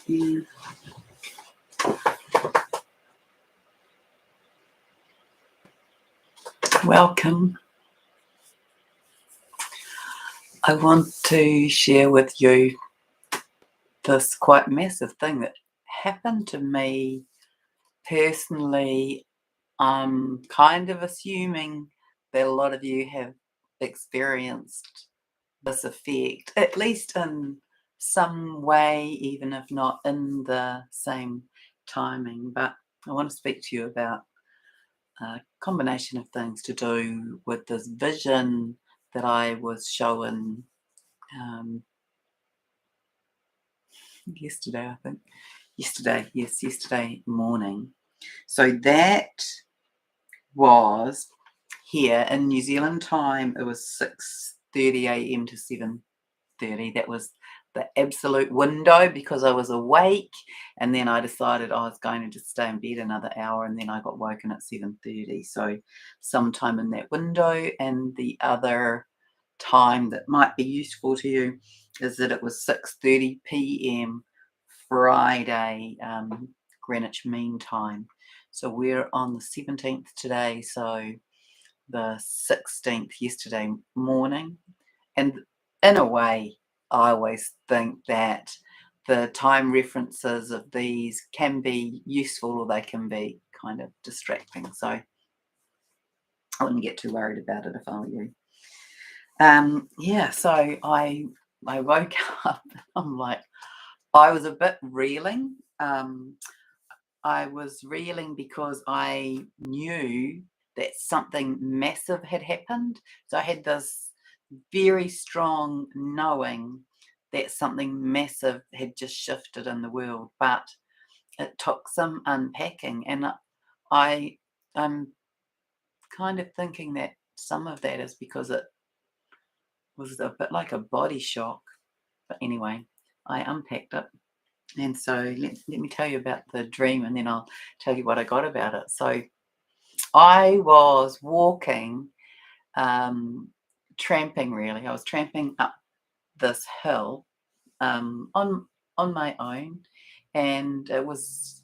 Yeah. Welcome. I want to share with you this quite massive thing that happened to me personally. I'm kind of assuming that a lot of you have experienced this effect, at least in some way, even if not in the same timing. But I want to speak to you about a combination of things to do with this vision that I was shown yesterday, I think. Yesterday morning. So that was here in New Zealand time. It was 6:30 a.m. to 7:30. That was the absolute window because I was awake, and then I decided I was going to just stay in bed another hour, and then I got woken at 7:30. So sometime in that window. And the other time that might be useful to you is that it was 6:30 p.m. Friday, Greenwich Mean Time. So we're on the 17th today, so the 16th yesterday morning. And in a way, I always think that the time references of these can be useful, or they can be kind of distracting. So I wouldn't get too worried about it if I were you. So I woke up. I'm like, I was a bit reeling. I was reeling because I knew that something massive had happened. So I had this very strong knowing that something massive had just shifted in the world, but it took some unpacking. And I'm kind of thinking that some of that is because it was a bit like a body shock. But anyway, I unpacked it. And so let me tell you about the dream, and then I'll tell you what I got about it. So I was walking, tramping really. I was tramping up this hill on my own, and it was,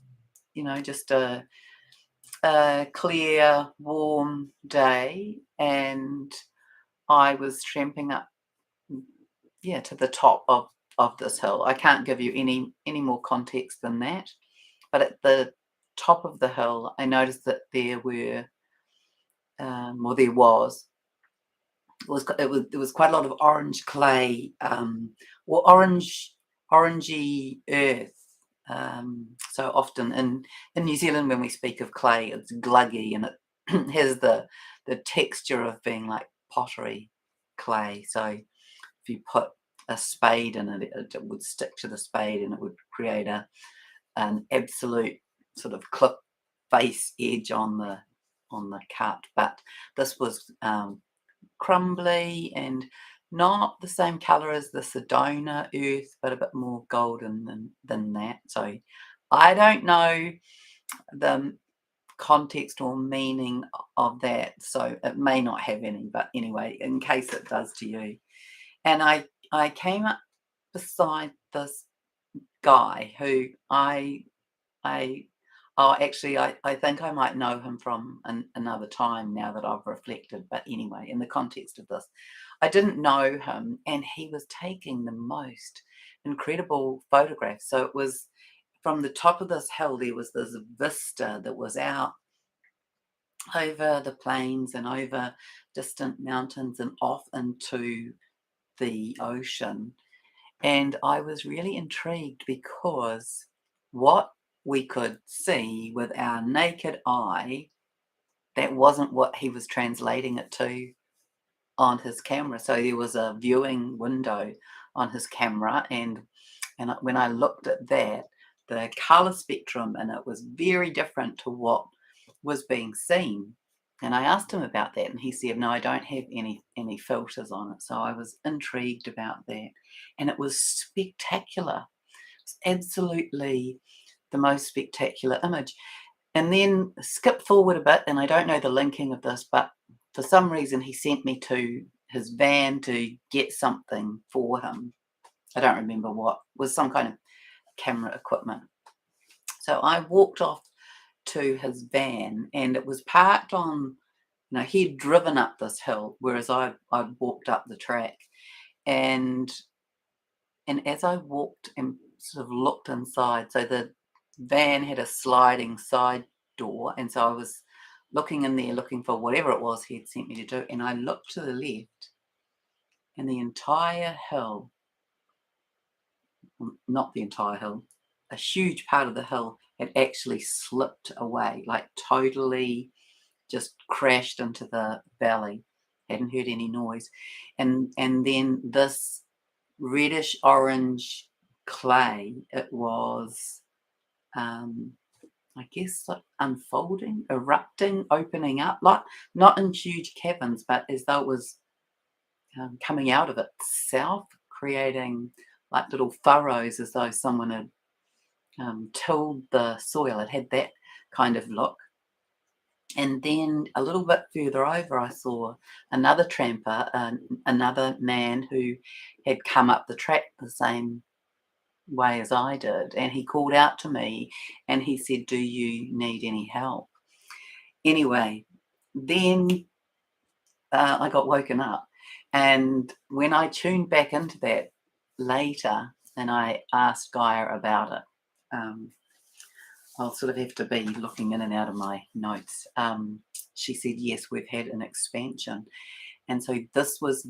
just a clear, warm day, and I was tramping up, to the top of this hill. I can't give you any more context than that, but at the top of the hill, I noticed that there was quite a lot of orange clay, or orangey earth. So often in New Zealand, when we speak of clay, it's gluggy, and it has the texture of being like pottery clay. So if you put a spade in it, it would stick to the spade, and it would create an absolute sort of clip face edge on the cut. But this was crumbly and not the same color as the Sedona earth, but a bit more golden than that. So I don't know the context or meaning of that, so it may not have any, but anyway, in case it does to you. And I came up beside this guy who I think I might know him from another time now that I've reflected. But anyway, in the context of this, I didn't know him, and he was taking the most incredible photographs. So it was from the top of this hill, there was this vista that was out over the plains and over distant mountains and off into the ocean. And I was really intrigued because what we could see with our naked eye, that wasn't what he was translating it to on his camera. So there was a viewing window on his camera, and when I looked at that, the color spectrum in it was very different to what was being seen. And I asked him about that, and he said, no, I don't have any filters on it. So I was intrigued about that. And it was spectacular. It's absolutely the most spectacular image. And then skip forward a bit, and I don't know the linking of this, but for some reason he sent me to his van to get something for him. I don't remember what, was some kind of camera equipment. So I walked off to his van, and it was parked on, he'd driven up this hill, whereas I'd walked up the track. And as I walked and sort of looked inside, so the van had a sliding side door, and so I was looking in there, looking for whatever it was he had sent me to do, and I looked to the left, and the entire hill, not the entire hill, a huge part of the hill had actually slipped away, like totally just crashed into the valley. Hadn't heard any noise. And then this reddish orange clay, it was, I guess, like unfolding, erupting, opening up, like not in huge caverns, but as though it was coming out of itself, creating like little furrows, as though someone had tilled the soil. It had that kind of look. And then a little bit further over, I saw another tramper, another man who had come up the track the same way as I did. And he called out to me and he said, "Do you need any help?" Anyway, then I got woken up. And when I tuned back into that later and I asked Gaia about it, I'll sort of have to be looking in and out of my notes. She said, yes, we've had an expansion. And so this was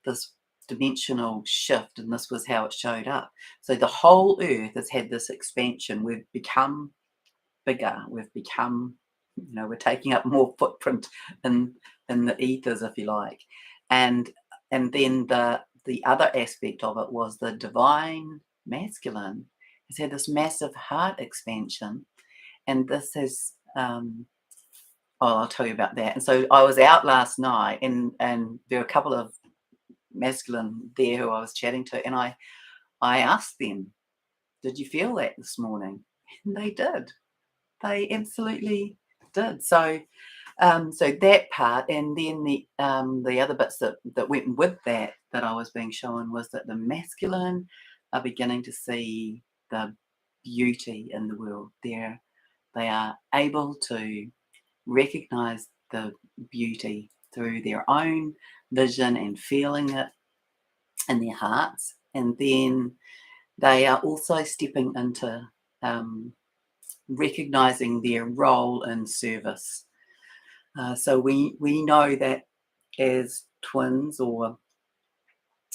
this dimensional shift, and this was how it showed up. So the whole earth has had this expansion. We've become bigger. We've become, we're taking up more footprint in the ethers, if you like. And then the other aspect of it was the divine masculine has had this massive heart expansion, and this has I'll tell you about that. And so I was out last night, and there were a couple of masculine there who I was chatting to, and I asked them, "Did you feel that this morning?" And they did. They absolutely did. So so that part, and then the other bits that went with that I was being shown was that the masculine are beginning to see the beauty in the world. They are able to recognize the beauty through their own vision and feeling it in their hearts, and then they are also stepping into recognizing their role in service. So we know that as twins, or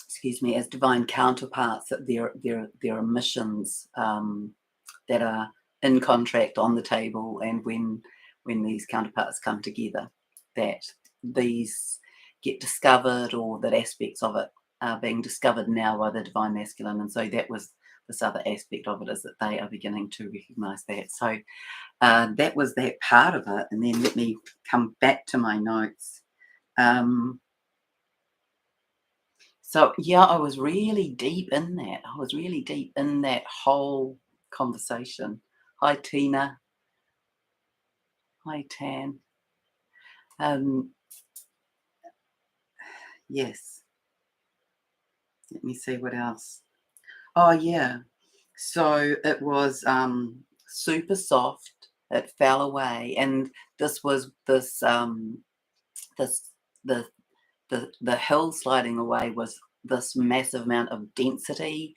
excuse me, as divine counterparts, that there are missions that are in contract on the table, and when these counterparts come together, that these get discovered, or that aspects of it are being discovered now by the divine masculine. And so that was this other aspect of it, is that they are beginning to recognize that. So that was that part of it. And then let me come back to my notes. So yeah, I was really deep in that. I was really deep in that whole conversation. Hi, Tina. Hi, Tan. Yes. Let me see what else. Oh yeah. So it was super soft. It fell away, and this was this the hill sliding away was this massive amount of density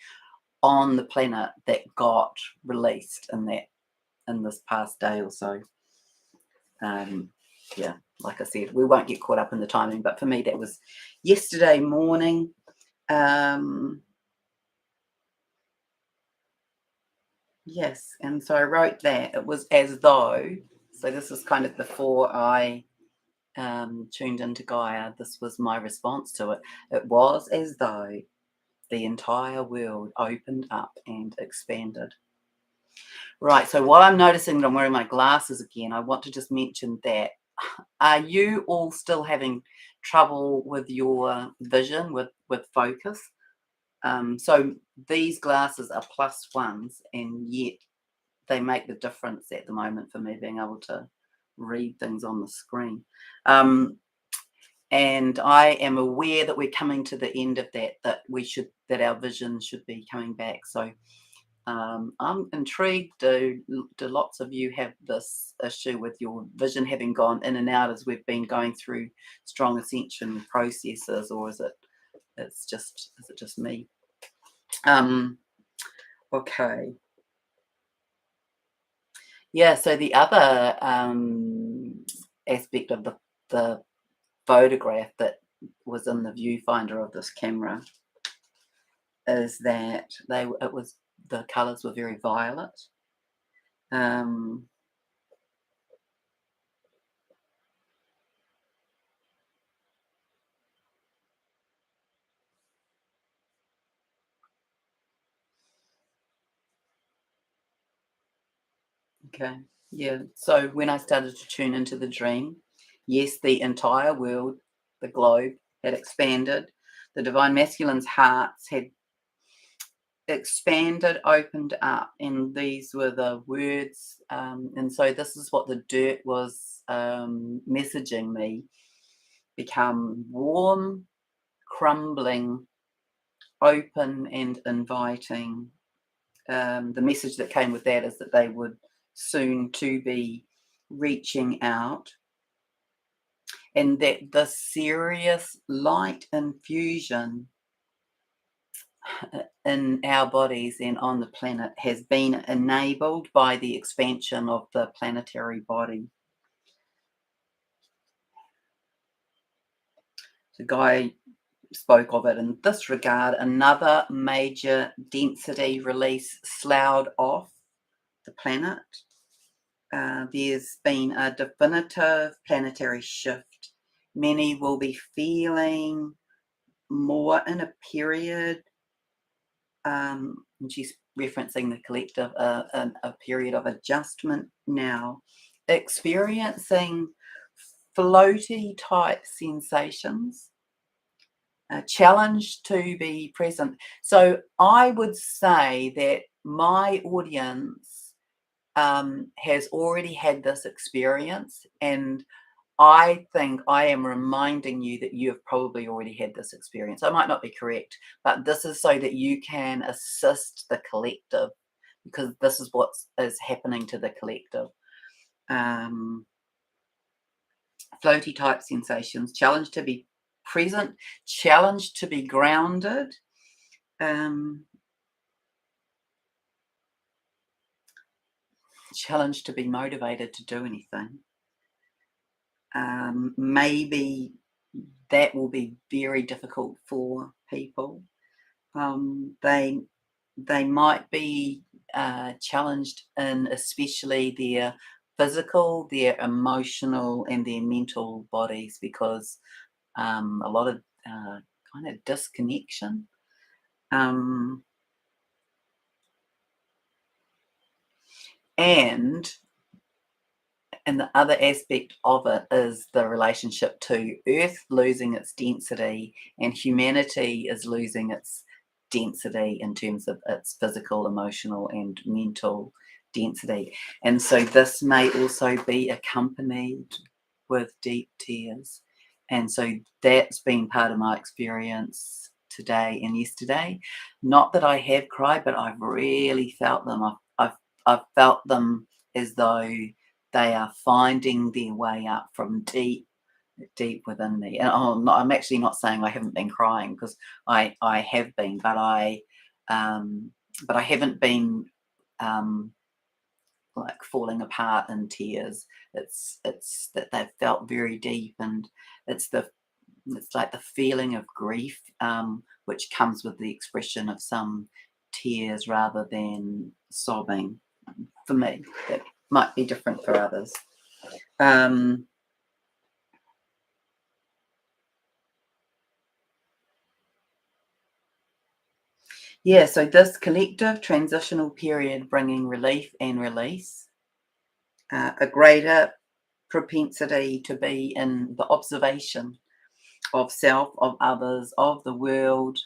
on the planet that got released in this past day or so. Yeah, like I said, we won't get caught up in the timing, but for me that was yesterday morning. Yes, and so I wrote that it was as though, so this was kind of before I tuned into Gaia. This was my response to it. It was as though the entire world opened up and expanded. Right, so while I'm noticing that I'm wearing my glasses again, I want to just mention that, are you all still having trouble with your vision, with focus? So these glasses are +1s, and yet they make the difference at the moment for me being able to read things on the screen. And I am aware that we're coming to the end of that, that our vision should be coming back. So I'm intrigued. Do lots of you have this issue with your vision having gone in and out as we've been going through strong ascension processes, or is it just me? Okay. Yeah. So the other aspect of the photograph that was in the viewfinder of this camera is that the colours were very violet. Um, okay, yeah. So when I started to tune into the dream, yes, the entire world, the globe, had expanded. The divine masculine's hearts had expanded, opened up, and these were the words. And so this is what the dirt was messaging me: become warm, crumbling, open, and inviting. The message that came with that is that they would soon to be reaching out, and that the serious light infusion in our bodies and on the planet has been enabled by the expansion of the planetary body. So Guy spoke of it in this regard: another major density release sloughed off the planet. There's been a definitive planetary shift. Many will be feeling more in a period, and she's referencing the collective, a period of adjustment now, experiencing floaty type sensations, a challenge to be present. So I would say that my audience has already had this experience, and I think I am reminding you that you have probably already had this experience. I might not be correct, but this is so that you can assist the collective, because this is what is happening to the collective. Um, Floaty type sensations, challenge to be present, challenge to be grounded, um, challenge to be motivated to do anything. Maybe that will be very difficult for people. They might be challenged in especially their physical, their emotional, and their mental bodies, because a lot of kind of disconnection. And the other aspect of it is the relationship to Earth losing its density, and humanity is losing its density in terms of its physical, emotional, and mental density. And so this may also be accompanied with deep tears. And so that's been part of my experience today and yesterday. Not that I have cried, but I've really felt them. I've felt them as though they are finding their way up from deep, deep within me. And I'm actually not saying I haven't been crying, because I have been, but I haven't been like falling apart in tears. It's that they've felt very deep, and it's like the feeling of grief, which comes with the expression of some tears rather than sobbing. For me, that might be different for others. Um, yeah, so this collective transitional period bringing relief and release, a greater propensity to be in the observation of self, of others, of the world,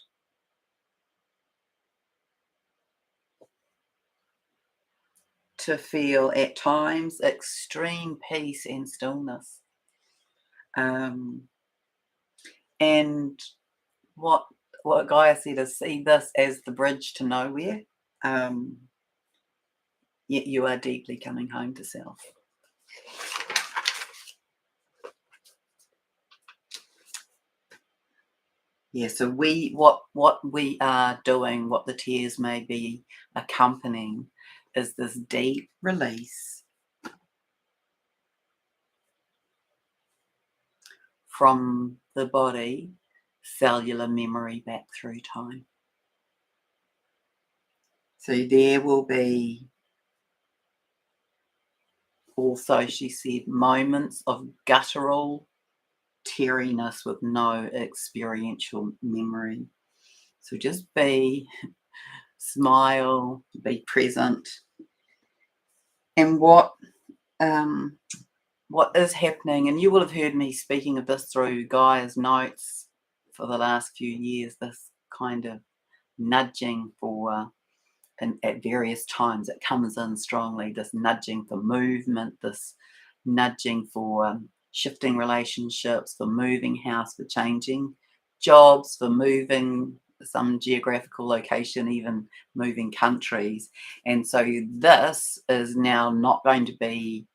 to feel at times extreme peace and stillness. Um, And what Gaia said is, see this as the bridge to nowhere. Yet you are deeply coming home to self. Yeah, so what we are doing, what the tears may be accompanying, is this deep release from the body, cellular memory back through time. So there will be also, she said, moments of guttural teariness with no experiential memory. So just smile, be present. And what is happening, and you will have heard me speaking of this through Gaia's notes for the last few years, this kind of nudging for, and at various times it comes in strongly, this nudging for movement, this nudging for shifting relationships, for moving house, for changing jobs, for moving some geographical location, even moving countries. And so this is now not going to be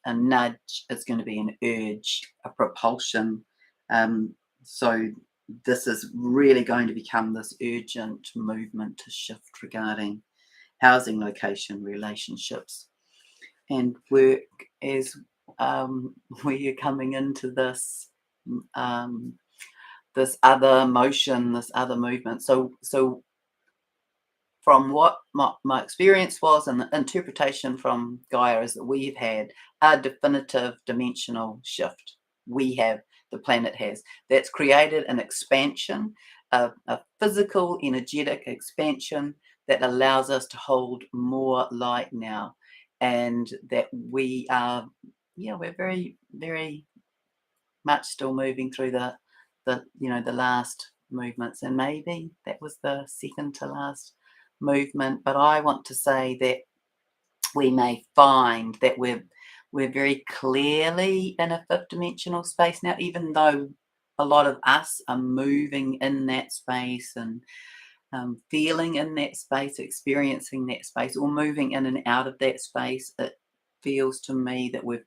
a nudge, it's going to be an urge, a propulsion. So this is really going to become this urgent movement to shift regarding housing, location, relationships, and work as we are coming into this this other motion, this other movement. So from what my experience was, and the interpretation from Gaia is that we've had a definitive dimensional shift. The planet has, that's created an expansion, a physical, energetic expansion that allows us to hold more light now. And that we are, we're very, very much still moving through the last movements, and maybe that was the second to last movement. But I want to say that we may find that we're very clearly in a fifth dimensional space now, even though a lot of us are moving in that space and feeling in that space, experiencing that space, or moving in and out of that space. It feels to me that we've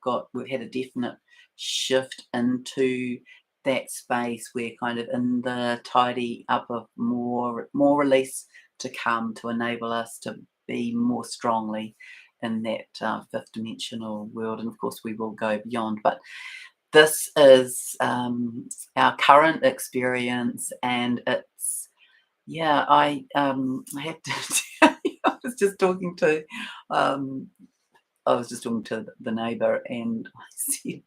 had a definite shift into that space. We're kind of in the tidy up of more release to come, to enable us to be more strongly in that fifth dimensional world. And of course we will go beyond, but this is our current experience. And it's, I have to tell you, I was just talking to the neighbour, and I said,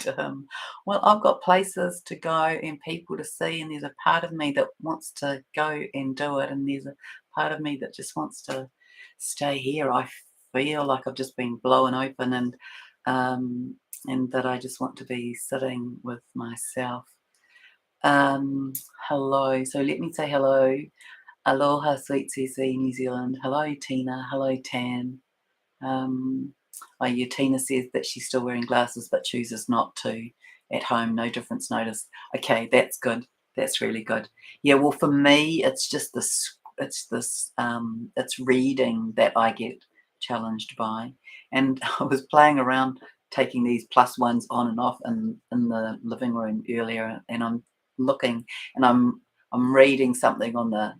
well, I've got places to go and people to see, and there's a part of me that wants to go and do it, and there's a part of me that just wants to stay here. I feel like I've just been blown open, and that I just want to be sitting with myself. Hello. So let me say hello. Aloha, sweet CC, New Zealand. Hello, Tina. Hello, Tan. Tina says that she's still wearing glasses but chooses not to at home. No difference noticed. Okay, that's good. That's really good. Yeah, well, for me, it's just this. It's reading that I get challenged by. And I was playing around taking these plus ones on and off in the living room earlier, and I'm looking, and I'm reading something on a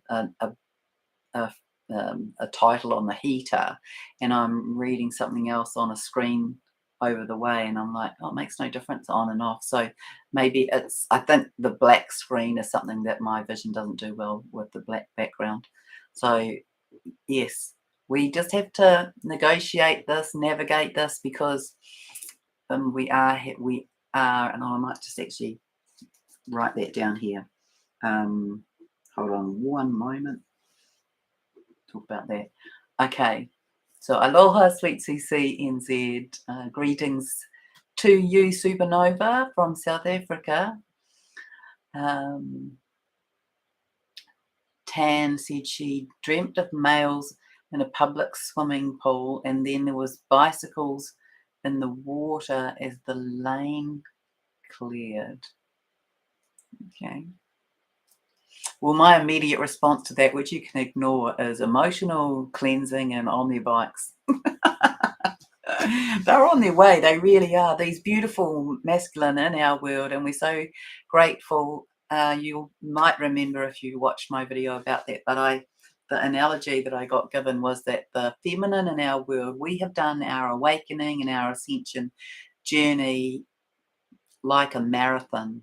title on the heater, and I'm reading something else on a screen over the way, and I'm like, oh, it makes no difference on and off. So maybe I think the black screen is something that my vision doesn't do well with, the black background. So yes, we just have to navigate this, because we are, and I might just actually write that down here. Hold on one moment. Talk about that. Okay, so aloha, sweet CC NZ. Greetings to you, Supernova from South Africa. Tan said she dreamt of males in a public swimming pool, and then there was bicycles in the water as the lane cleared. Okay. Well, my immediate response to that, which you can ignore, is emotional cleansing and on their bikes. They're on their way. They really are. These beautiful masculine in our world, and we're so grateful. You might remember if you watched my video about that, but the analogy that I got given was that the feminine in our world, we have done our awakening and our ascension journey like a marathon.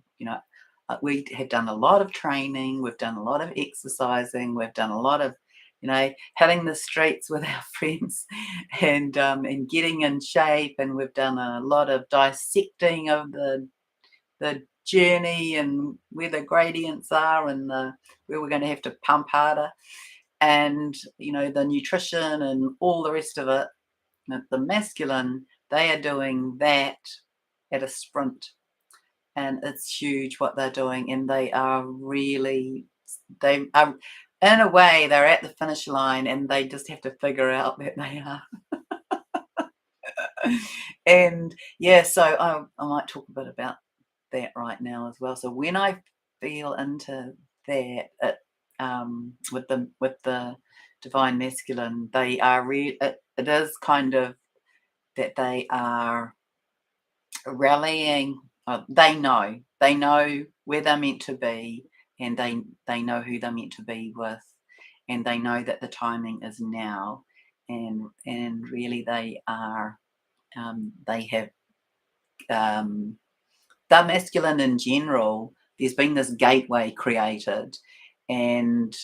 We have done a lot of training, we've done a lot of exercising, we've done a lot of, hitting the streets with our friends and getting in shape, and we've done a lot of dissecting of the journey and where the gradients are and where we're going to have to pump harder, and the nutrition and all the rest of it. The masculine, they are doing that at a sprint, and it's huge what they're doing, and they are in a way, they're at the finish line, and they just have to figure out that they are. And yeah, so I might talk a bit about that right now as well. So when I feel into that, with the divine masculine, they are it is kind of that they are rallying. They know where they're meant to be, and they know who they're meant to be with, and they know that the timing is now, and really they are, they have, the masculine in general. There's been this gateway created, and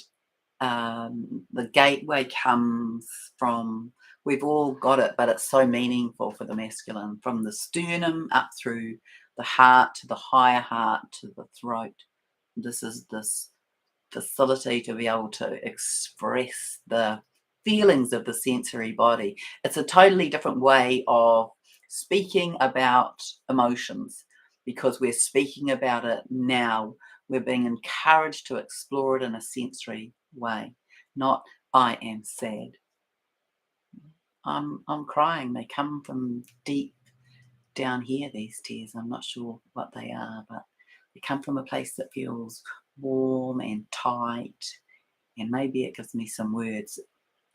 the gateway comes from, we've all got it, but it's so meaningful for the masculine, from the sternum up through the heart to the higher heart to the throat. This is this facility to be able to express the feelings of the sensory body. It's a totally different way of speaking about emotions, because we're speaking about it now. We're being encouraged to explore it in a sensory way, not I am sad. I'm crying. They come from deep down here, these tears. I'm not sure what they are, but they come from a place that feels warm and tight, and maybe it gives me some words.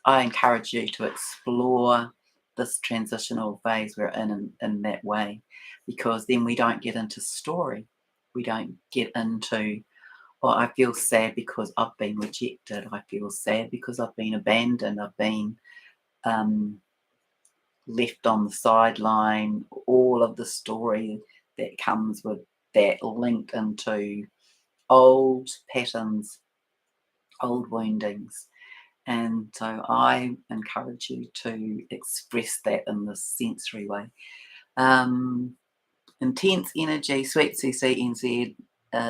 I encourage you to explore this transitional phase we're in that way, because then we don't get into story. We don't get into, well, I feel sad because I've been rejected. I feel sad because I've been abandoned. I've been left on the sideline. All of the story that comes with that, linked into old patterns, old woundings. And so I encourage you to express that in this sensory way. Intense energy, Sweet CCNZ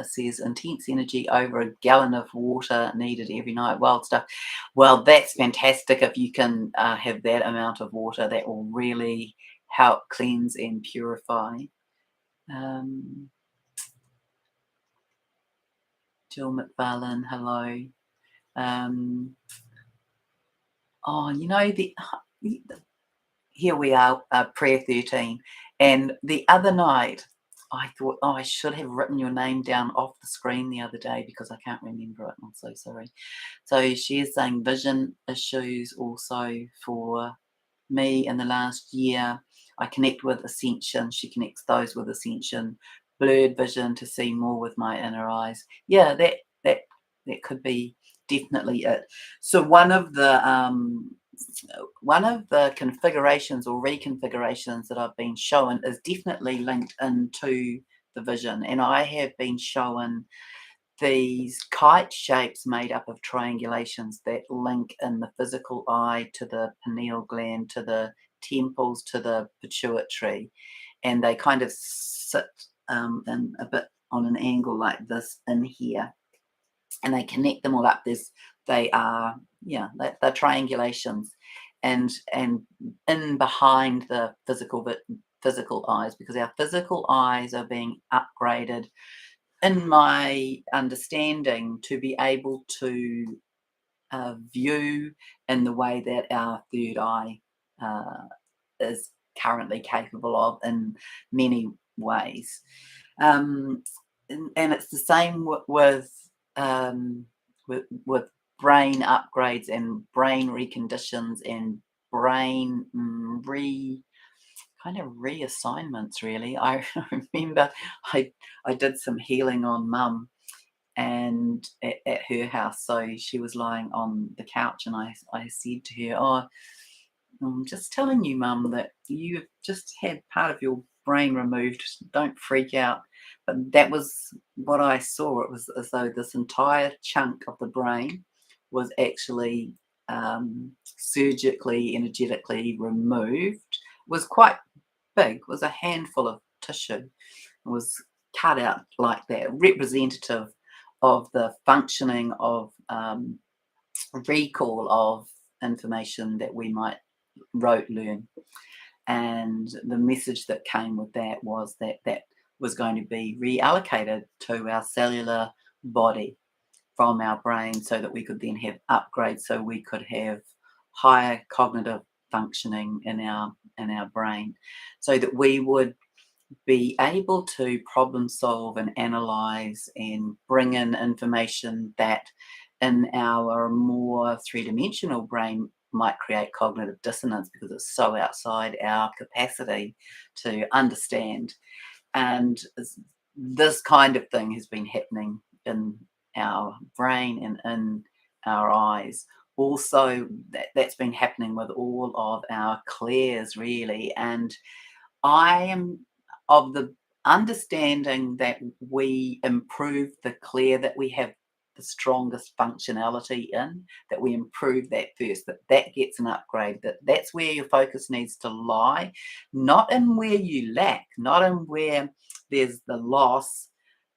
says, intense energy over a gallon of water needed every night. Wild stuff. Well, that's fantastic. If you can have that amount of water, that will really help cleanse and purify. Jill McFarlane, hello. Here we are, prayer 13. And the other night, I thought, oh, I should have written your name down off the screen the other day, because I can't remember it. I'm so sorry. So she is saying vision issues also for me in the last year. I connect with ascension. She connects those with ascension. Blurred vision to see more with my inner eyes. Yeah, that could be definitely it. So one of the configurations or reconfigurations that I've been shown is definitely linked into the vision, and I have been shown these kite shapes made up of triangulations that link in the physical eye to the pineal gland, to the temples, to the pituitary, and they kind of sit in a bit on an angle like this in here, and they connect them all up. They're triangulations, and in behind the physical eyes, because our physical eyes are being upgraded, in my understanding, to be able to view in the way that our third eye is currently capable of in many ways. And it's the same with with brain upgrades and brain reconditions and brain kind of reassignments, really. I remember I did some healing on mum and at her house. So she was lying on the couch, and I said to her, "Oh, I'm just telling you, mum, that you've just had part of your brain removed. Don't freak out." But that was what I saw. It was as though this entire chunk of the brain was actually surgically, energetically removed. It was quite big. It was a handful of tissue. It was cut out like that, representative of the functioning of recall of information that we might learn. And the message that came with that was that that was going to be reallocated to our cellular body from our brain so that we could then have upgrades, so we could have higher cognitive functioning in our brain, so that we would be able to problem solve and analyze and bring in information that in our more three-dimensional brain might create cognitive dissonance because it's so outside our capacity to understand. And this kind of thing has been happening in our brain and in our eyes. Also, that's been happening with all of our clairs, really. And I am of the understanding that we improve the clear that we have the strongest functionality in, that we improve that first, that gets an upgrade, that's where your focus needs to lie, not in where you lack, not in where there's the loss,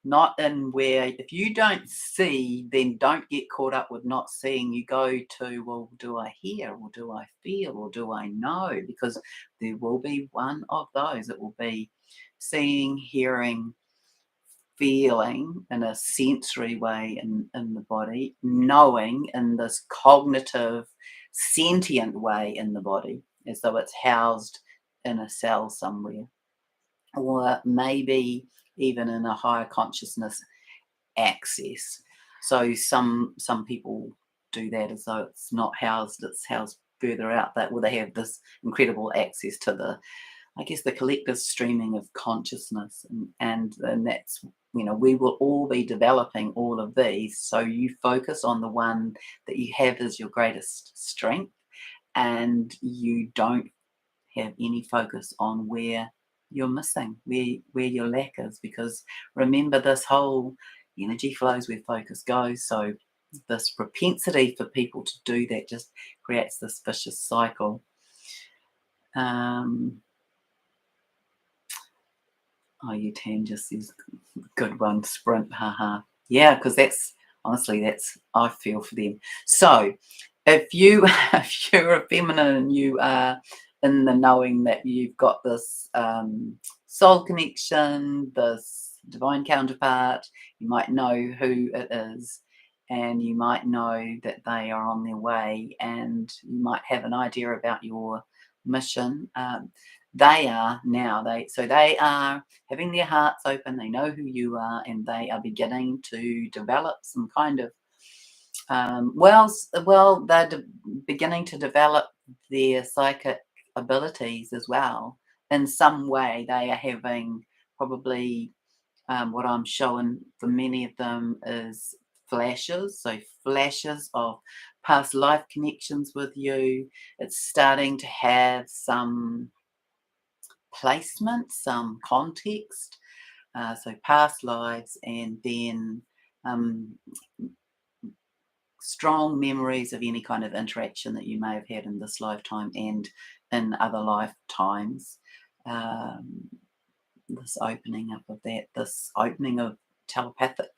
not in where if you don't see, then don't get caught up with not seeing. You go to, well, do I hear, or do I feel, or do I know? Because there will be one of those. It will be seeing, hearing, feeling in a sensory way in the body, knowing in this cognitive, sentient way in the body, as though it's housed in a cell somewhere, or maybe even in a higher consciousness access. So some people do that as though it's not housed, it's housed further out, that they have this incredible access to the, I guess, the collective streaming of consciousness, and that's, we will all be developing all of these. So you focus on the one that you have as your greatest strength, and you don't have any focus on where you're missing, where your lack is, because remember, this whole energy flows where focus goes. So this propensity for people to do that just creates this vicious cycle. Oh, you tan just says, good one, sprint, haha. Yeah, because that's I feel for them. So if you if you're a feminine and you are in the knowing that you've got this soul connection, this divine counterpart, you might know who it is, and you might know that they are on their way, and you might have an idea about your mission. They are now, they are having their hearts open, they know who you are, and they are beginning to develop some kind of they're beginning to develop their psychic abilities as well. In some way, they are having probably what I'm showing for many of them is flashes. So flashes of past life connections with you. It's starting to have some placement, some context. So past lives, and then strong memories of any kind of interaction that you may have had in this lifetime and in other lifetimes. This opening up of that, this opening of telepathic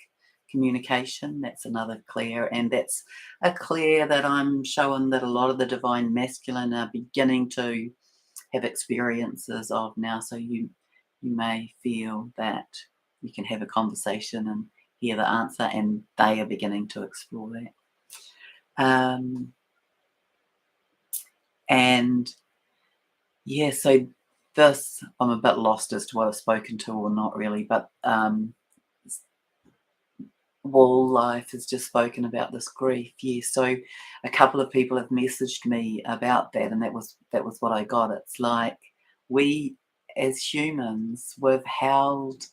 communication, that's another clear, and that's a clear that I'm showing that a lot of the divine masculine are beginning to have experiences of now. So you may feel that you can have a conversation and hear the answer, and they are beginning to explore that. And yeah, so this, I'm a bit lost as to what I've spoken to or not really, but Wall Life has just spoken about this grief. Yes, so a couple of people have messaged me about that, and that was what I got. It's like we as humans, we've held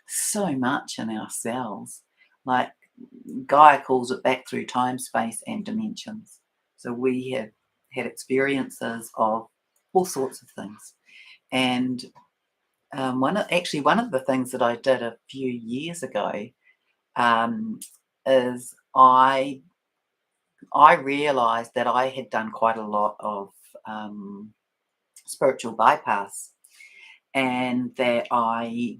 so much in ourselves. Like Gaia calls it back through time, space, and dimensions. So we have had experiences of all sorts of things. And one of the things that I did a few years ago um, is I realised that I had done quite a lot of um, spiritual bypass, and that I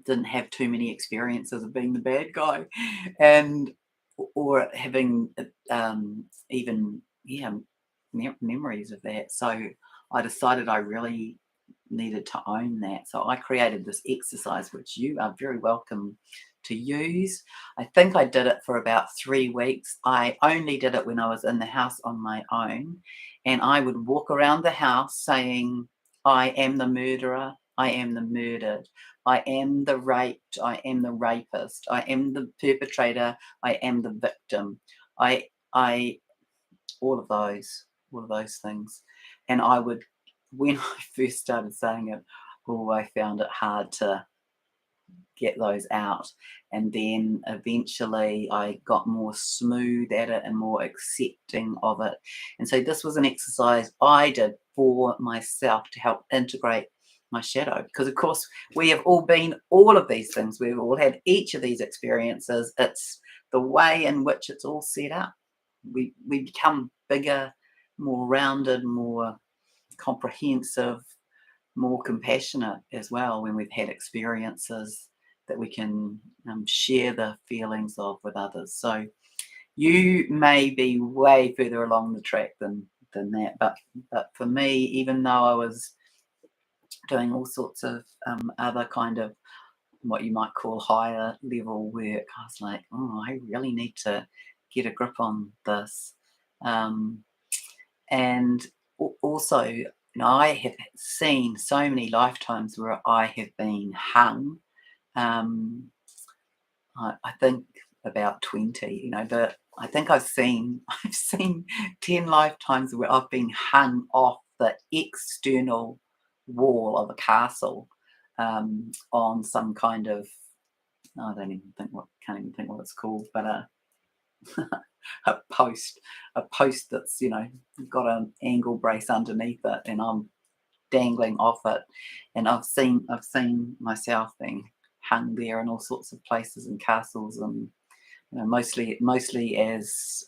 didn't have too many experiences of being the bad guy, and or having even memories of that. So I decided I really needed to own that. So I created this exercise, which you are very welcome to use. I think I did it for about 3 weeks. I only did it when I was in the house on my own, and I would walk around the house saying, I am the murderer, I am the murdered, I am the raped, I am the rapist, I am the perpetrator, I am the victim. I all of those things. And I would, when I first started saying it, oh, I found it hard to get those out. And then eventually I got more smooth at it and more accepting of it. And so this was an exercise I did for myself to help integrate my shadow. Because, of course, we have all been all of these things. We've all had each of these experiences. It's the way in which it's all set up. We become bigger, more rounded, more comprehensive, more compassionate as well when we've had experiences that we can share the feelings of with others. So you may be way further along the track than that, but for me, even though I was doing all sorts of other kind of what you might call higher level work, I was like, oh, I really need to get a grip on this. Um, and also, I have seen so many lifetimes where I have been hung. Um, I think about 20, but I think I've seen I've seen 10 lifetimes where I've been hung off the external wall of a castle on some kind of, I don't even think what can't even think what it's called, but a post, a post that's got an angle brace underneath it, and I'm dangling off it, and I've seen myself being hung there in all sorts of places and castles, and mostly as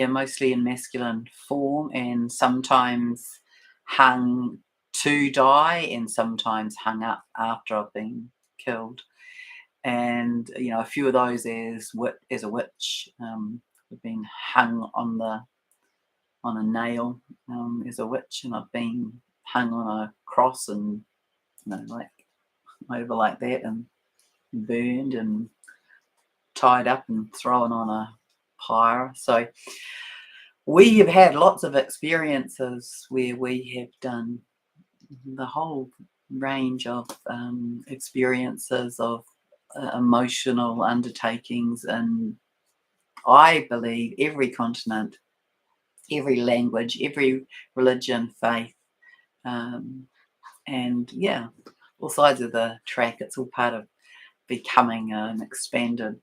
mostly in masculine form, and sometimes hung to die, and sometimes hung up after I've been killed. And a few of those as a witch, have been hung on a nail as a witch, and I've been hung on a cross, and like over like that, and burned and tied up and thrown on a pyre. So we have had lots of experiences where we have done the whole range of experiences of emotional undertakings, and I believe every continent, every language, every religion, faith, um, and all sides of the track. It's all part of becoming an expanded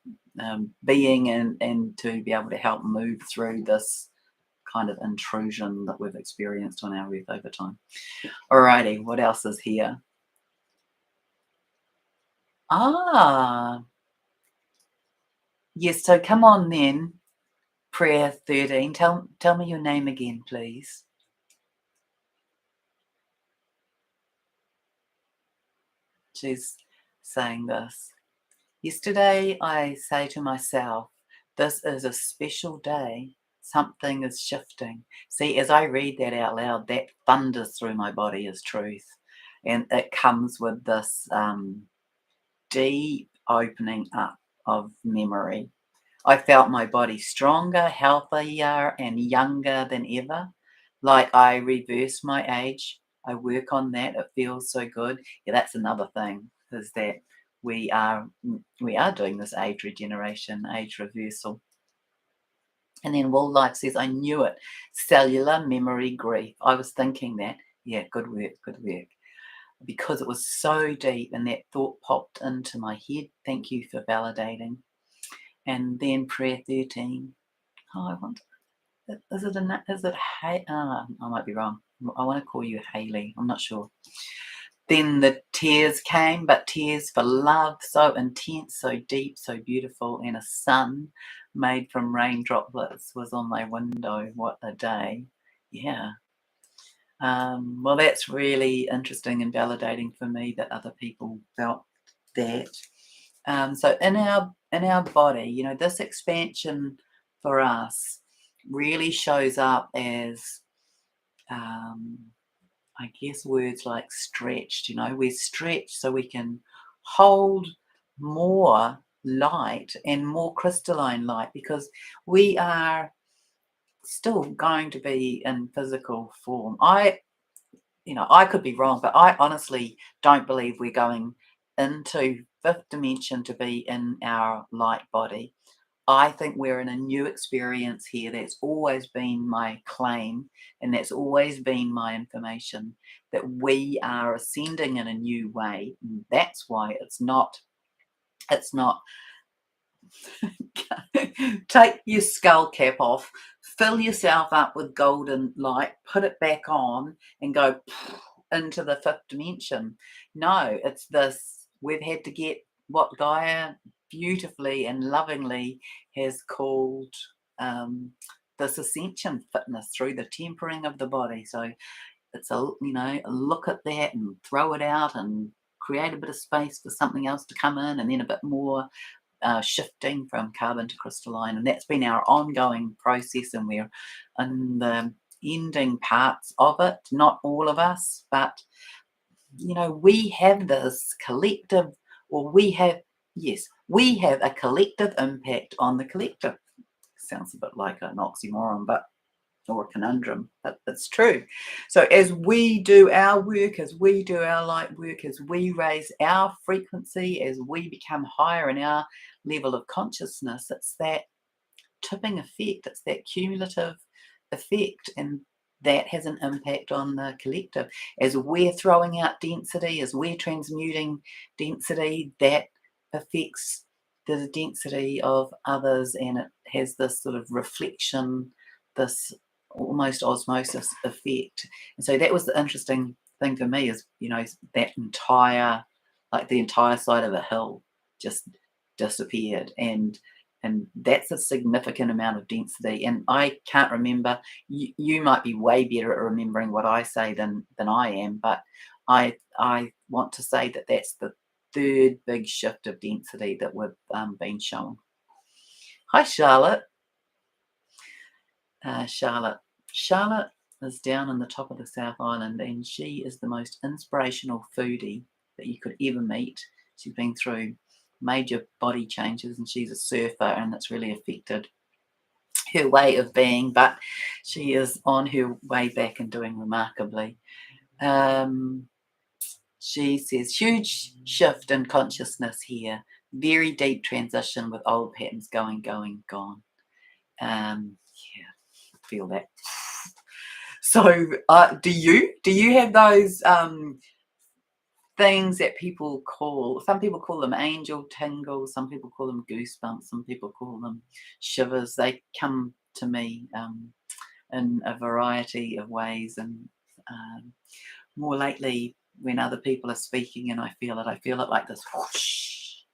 being, and to be able to help move through this kind of intrusion that we've experienced on our earth over time. Alrighty, what else is here? Ah, yes. So come on then, prayer 13. Tell me your name again, please. She's saying this. Yesterday, I say to myself, this is a special day. Something is shifting. See, as I read that out loud, that thunders through my body as truth. And it comes with this deep opening up of memory. I felt my body stronger, healthier, and younger than ever. Like I reverse my age. I work on that. It feels so good. Yeah, that's another thing, is that we are doing this age regeneration, age reversal. And then Will Life says, I knew it. Cellular memory grief. I was thinking that. Yeah, good work, good work. Because it was so deep and that thought popped into my head. Thank you for validating. And then prayer 13. Oh, I want, is it I might be wrong. I want to call you Haley. I'm not sure. Then the tears came, but tears for love, so intense, so deep, so beautiful, and a sun made from rain droplets was on my window. What a day. Yeah. Well, that's really interesting and validating for me that other people felt that. So in our body, you know, this expansion for us really shows up as I guess words like stretched, you know, we're stretched so we can hold more light and more crystalline light because we are still going to be in physical form. I could be wrong, but I honestly don't believe we're going into fifth dimension to be in our light body. I think we're in a new experience here. That's always been my claim, and that's always been my information, that we are ascending in a new way. And that's why it's not take your skull cap off, fill yourself up with golden light, put it back on, and go into the fifth dimension. No, it's this. We've had to get what Gaia beautifully and lovingly has called this ascension fitness through the tempering of the body. So it's a look at that and throw it out and create a bit of space for something else to come in, and then a bit more shifting from carbon to crystalline, and that's been our ongoing process, and we're in the ending parts of it. Not all of us, but we have this collective, or we have a collective impact on the collective. Sounds a bit like an oxymoron, or a conundrum, but it's true. So as we do our work, as we do our light work, as we raise our frequency, as we become higher in our level of consciousness, it's that tipping effect, it's that cumulative effect, and that has an impact on the collective. As we're throwing out density, as we're transmuting density, that affects the density of others, and it has this sort of reflection, this almost osmosis effect. And so that was the interesting thing for me, is that the entire side of a hill just disappeared, and that's a significant amount of density. And I can't remember, you might be way better at remembering what I say than I am, but I want to say that that's the third big shift of density that we've been shown. Hi, Charlotte. Charlotte is down in the top of the South Island, and she is the most inspirational foodie that you could ever meet. She's been through major body changes, and she's a surfer, and it's really affected her way of being, but she is on her way back and doing remarkably. She says, huge shift in consciousness here, very deep transition with old patterns going, gone. Feel that. So do you have those things that some people call them angel tingles, some people call them goosebumps, some people call them shivers? They come to me in a variety of ways, and more lately when other people are speaking and I feel it like this whoosh.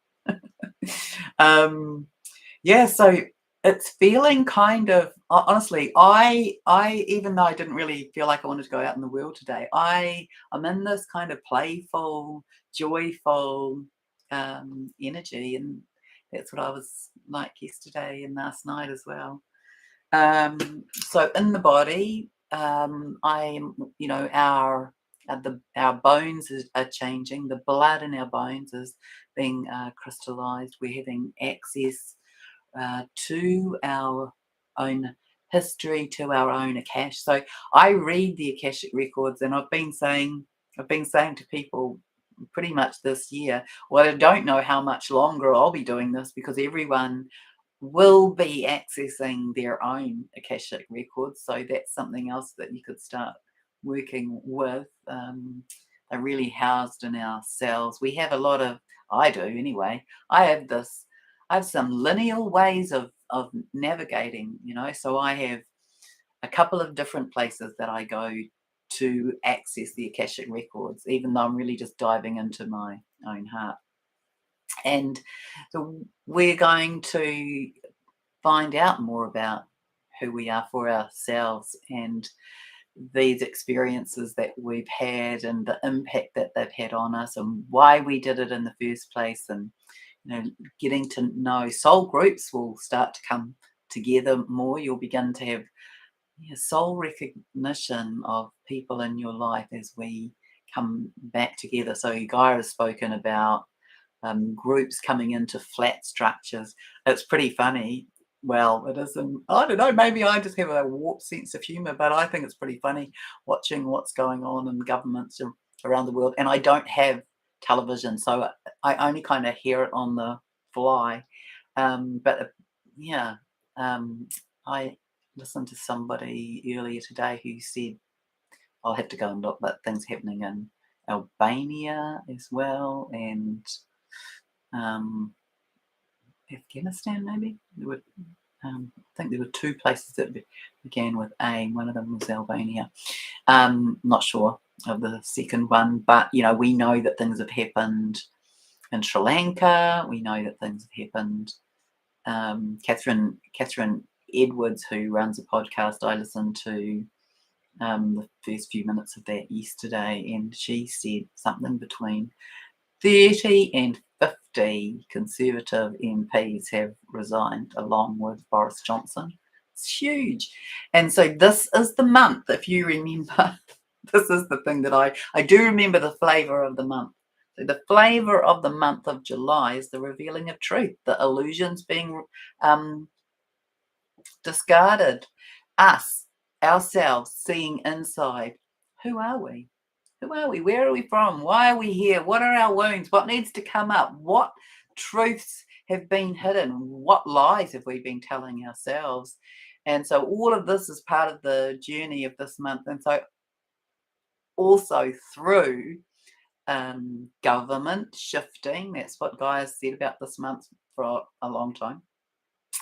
So it's feeling kind of, honestly, I even though I didn't really feel like I wanted to go out in the world today, I'm in this kind of playful, joyful energy, and that's what I was like yesterday and last night as well. So in the body, our bones are changing. The blood in our bones is being crystallized. We're having access to our own history, to our own Akash. So I read the Akashic records, and I've been saying to people, pretty much this year. Well, I don't know how much longer I'll be doing this because everyone will be accessing their own Akashic records. So that's something else that you could start working with. They're really housed in our cells. We have a lot of, I do anyway, I have some lineal ways of navigating, so I have a couple of different places that I go to access the Akashic records, even though I'm really just diving into my own heart. And so we're going to find out more about who we are for ourselves and these experiences that we've had and the impact that they've had on us and why we did it in the first place. And getting to know soul groups will start to come together more. You'll begin to have soul recognition of people in your life as we come back together. So Gaia has spoken about groups coming into flat structures. It's pretty funny. Well, it isn't. I don't know. Maybe I just have a warped sense of humour, but I think it's pretty funny watching what's going on in governments around the world. And I don't have television, so I only kind of hear it on the fly. Yeah, I listened to somebody earlier today who said, I'll have to go and look, but things happening in Albania as well, and Afghanistan maybe. I think there were two places that began with A. One of them was Albania. Not sure of the second one, but we know that things have happened in Sri Lanka. We know that things have happened. Catherine Edwards, who runs a podcast, I listened to the first few minutes of that yesterday, and she said something between 30 and 50 Conservative MPs have resigned, along with Boris Johnson. It's huge. And so this is the month, if you remember, this is the thing that I do remember the flavour of the month. So the flavour of the month of July is the revealing of truth, the illusions being discarded, us, ourselves, seeing inside. Who are we? Who are we? Where are we from? Why are we here? What are our wounds? What needs to come up? What truths have been hidden? What lies have we been telling ourselves? And so all of this is part of the journey of this month. And so also through government shifting, that's what Gaia said about this month for a long time.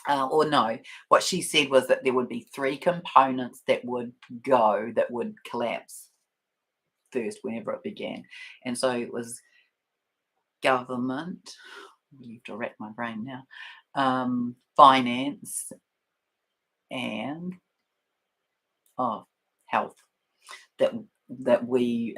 Or no, what she said was that there would be three components that would collapse first whenever it began. And so it was government, you have to rack my brain now, finance, and health. That we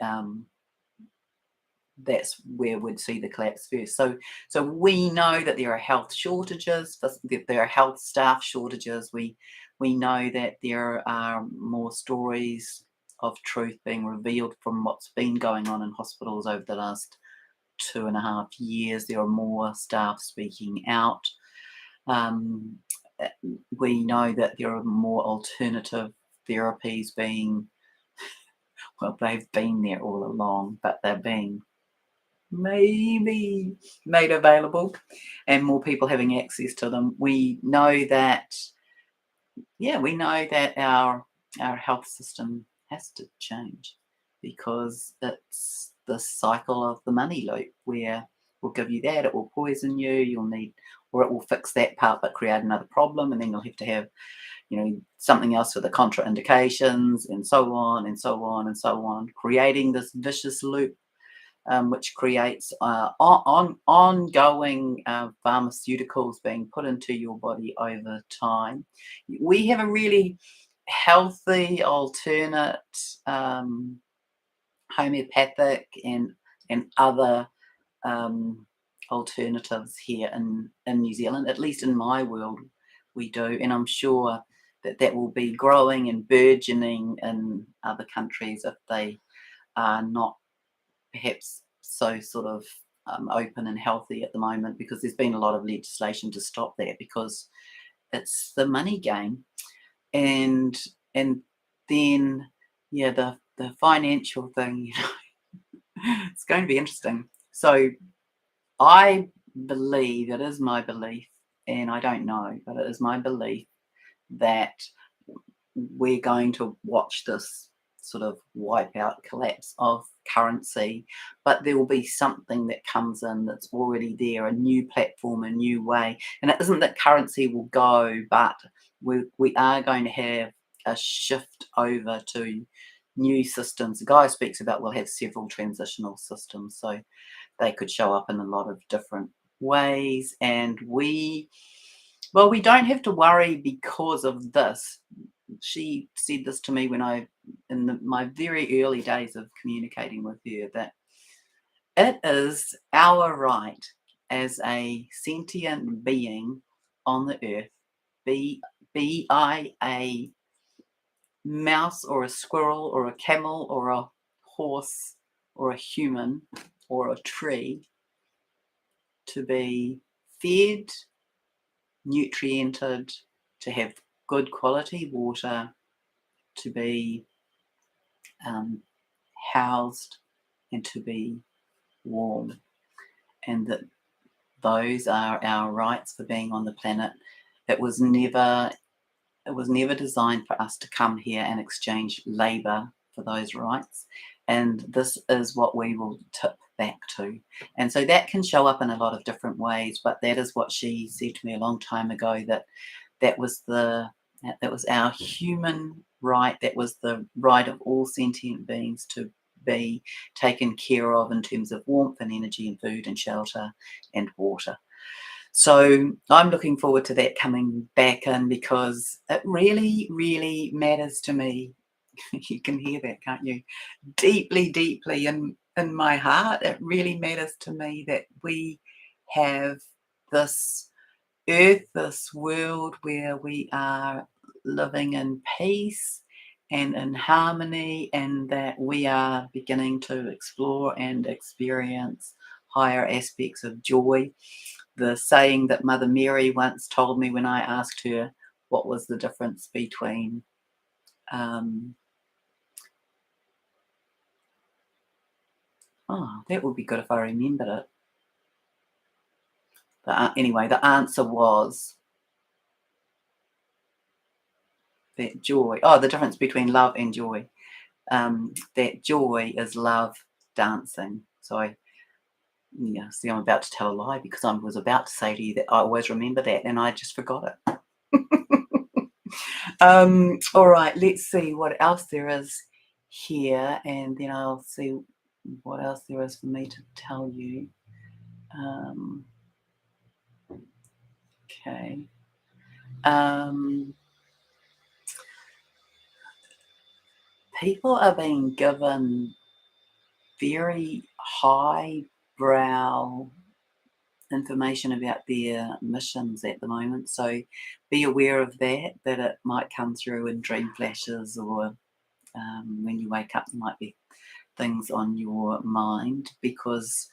that's where we'd see the collapse first. So we know that there are health shortages, that there are health staff shortages. We know that there are more stories of truth being revealed from what's been going on in hospitals over the last 2.5 years. There are more staff speaking out. We know that there are more alternative therapies being, well, they've been there all along, but they're being maybe made available and more people having access to them. We know that our health system has to change because it's the cycle of the money loop where we'll give you that, it will poison you, you'll need, or it will fix that part but create another problem, and then you'll have to have something else for the contraindications, and so on and so on and so on, creating this vicious loop, which creates ongoing pharmaceuticals being put into your body over time. We have a really healthy alternate homeopathic and other alternatives here in New Zealand, at least in my world we do, and I'm sure that will be growing and burgeoning in other countries if they are not perhaps so sort of open and healthy at the moment, because there's been a lot of legislation to stop that because it's the money game. And then the financial thing, It's going to be interesting. So I believe, it is my belief, and I don't know, but it is my belief that we're going to watch this sort of wipeout collapse of currency, but there will be something that comes in that's already there, a new platform, a new way. And it isn't that currency will go, but we are going to have a shift over to new systems. The guy speaks about we'll have several transitional systems, so they could show up in a lot of different ways. And well, we don't have to worry because of this. She said this to me when my very early days of communicating with her, that it is our right as a sentient being on the earth, be I a mouse or a squirrel or a camel or a horse or a human or a tree, to be fed, nutriented, to have good quality water, to be housed, and to be warm. And that those are our rights for being on the planet. It was never designed for us to come here and exchange labor for those rights. And this is what we will tip back to. And so that can show up in a lot of different ways, but that is what she said to me a long time ago, that was our human right, that was the right of all sentient beings to be taken care of in terms of warmth and energy and food and shelter and water. So I'm looking forward to that coming back in, because it really, really matters to me. You can hear that, can't you? Deeply, deeply in my heart, it really matters to me that we have this earth, this world where we are living in peace and in harmony, and that we are beginning to explore and experience higher aspects of joy. The saying that Mother Mary once told me when I asked her what was the difference between that would be good if I remembered it. Anyway, the answer was that joy. Oh, the difference between love and joy. That joy is love dancing. So see, I'm about to tell a lie, because I was about to say to you that I always remember that, and I just forgot it. All right, let's see what else there is here, and then I'll see what else there is for me to tell you. Okay. People are being given very highbrow information about their missions at the moment, so be aware of that it might come through in dream flashes, or when you wake up there might be things on your mind, because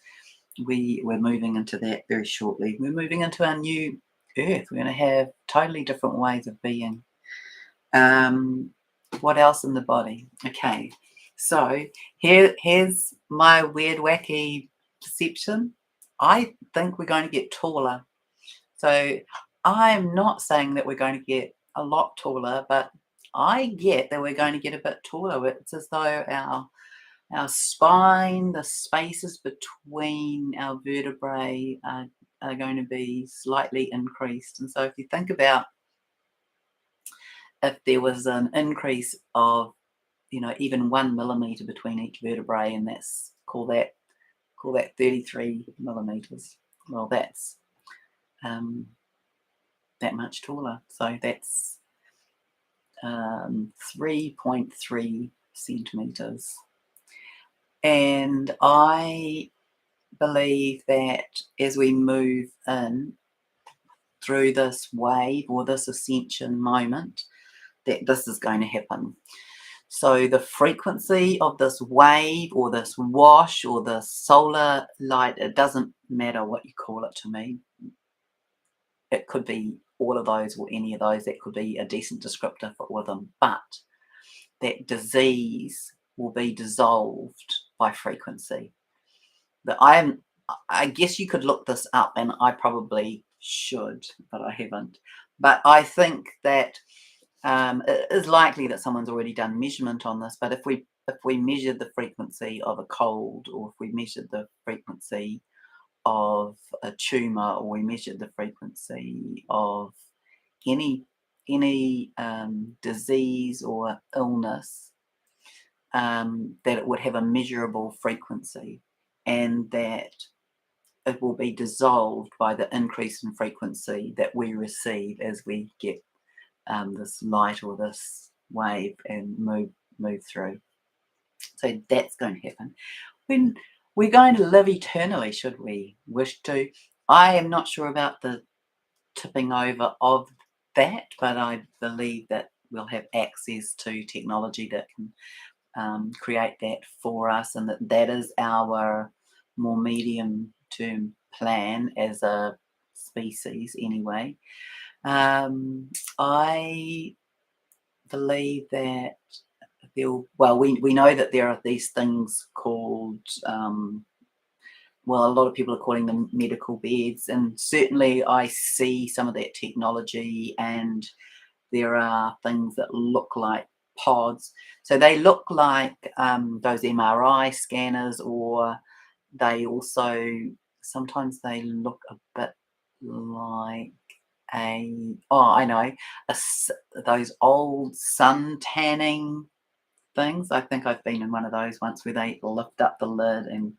we're moving into that very shortly. We're moving into our new earth. We're going to have totally different ways of being. What else in the body? Okay, so here's my weird, wacky perception. I think we're going to get taller. So I'm not saying that we're going to get a lot taller, but I get that we're going to get a bit taller. It's as though our spine, the spaces between our vertebrae are going to be slightly increased. And so if you think about, if there was an increase of, even 1 millimeter between each vertebrae, and call that 33 millimeters. Well, that's that much taller. So that's 3.3 centimeters. And I believe that as we move in through this wave, or this ascension moment, that this is going to happen. So the frequency of this wave, or this wash, or the solar light, it doesn't matter what you call it to me. It could be all of those or any of those. That could be a decent descriptor for all of them. But that disease will be dissolved by frequency. I guess you could look this up, and I probably should, but I haven't. But I think that it is likely that someone's already done measurement on this. But if we measured the frequency of a cold, or if we measured the frequency of a tumor, or we measured the frequency of any disease or illness, that it would have a measurable frequency, and that it will be dissolved by the increase in frequency that we receive as we get this light or this wave and move through. So that's going to happen. When we're going to live eternally, should we wish to. I am not sure about the tipping over of that, but I believe that we'll have access to technology that can create that for us, and that is our more medium-term plan as a species anyway. I believe that we know that there are these things called, a lot of people are calling them medical beds, and certainly I see some of that technology, and there are things that look like pods. So they look like those MRI scanners, or they also, sometimes they look a bit like those old sun tanning things. I think I've been in one of those once, where they lift up the lid and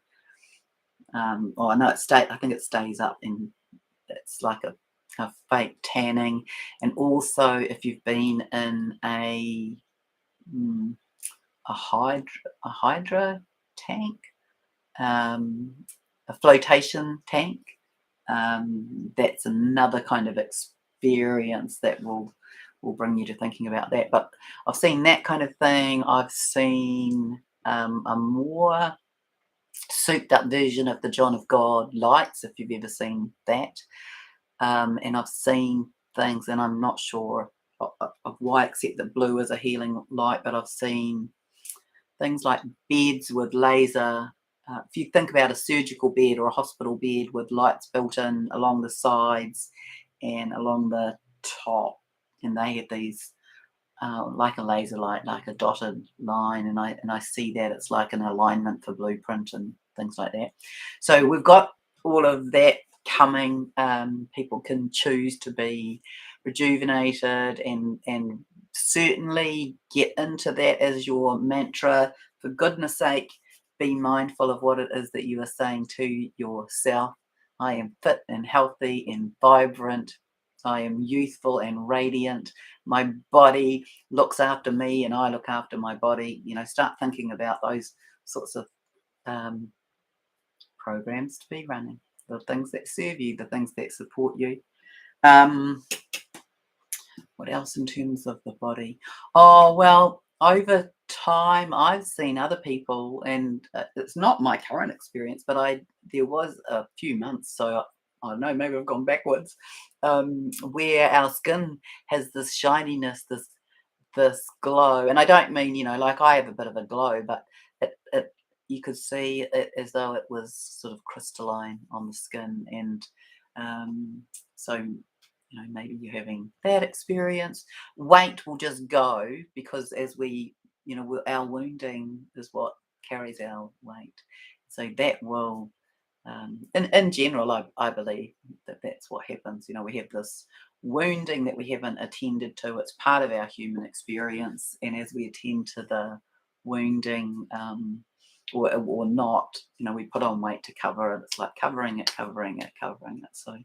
I think it stays up, and it's like a fake tanning. And also, if you've been in a hydra tank, a flotation tank, that's another kind of experience that will bring you to thinking about that. But I've seen that kind of thing. I've seen a more souped up version of the John of God lights, if you've ever seen that. And I've seen things, and I'm not sure of why, except that blue is a healing light, but I've seen things like beds with laser. If you think about a surgical bed or a hospital bed with lights built in along the sides and along the top, and they have these like a laser light, like a dotted line, and I see that it's like an alignment for blueprint and things like that. So we've got all of that coming. People can choose to be rejuvenated, and certainly get into that as your mantra. For goodness sake, be mindful of what it is that you are saying to yourself. I am fit and healthy and vibrant. I am youthful and radiant. My body looks after me, and I look after my body. Start thinking about those sorts of programs to be running, the things that serve you, the things that support you. What else in terms of the body? Oh, well, over time, I've seen other people, and it's not my current experience, but there was a few months, so I don't know, maybe I've gone backwards, where our skin has this shininess, this glow. And I don't mean, like I have a bit of a glow, but it you could see it as though it was sort of crystalline on the skin. And so maybe you're having that experience. Weight will just go, because as our wounding is what carries our weight. So that will, in general, I believe that that's what happens. We have this wounding that we haven't attended to. It's part of our human experience, and as we attend to the wounding, or not, we put on weight to cover it. It's like covering it. So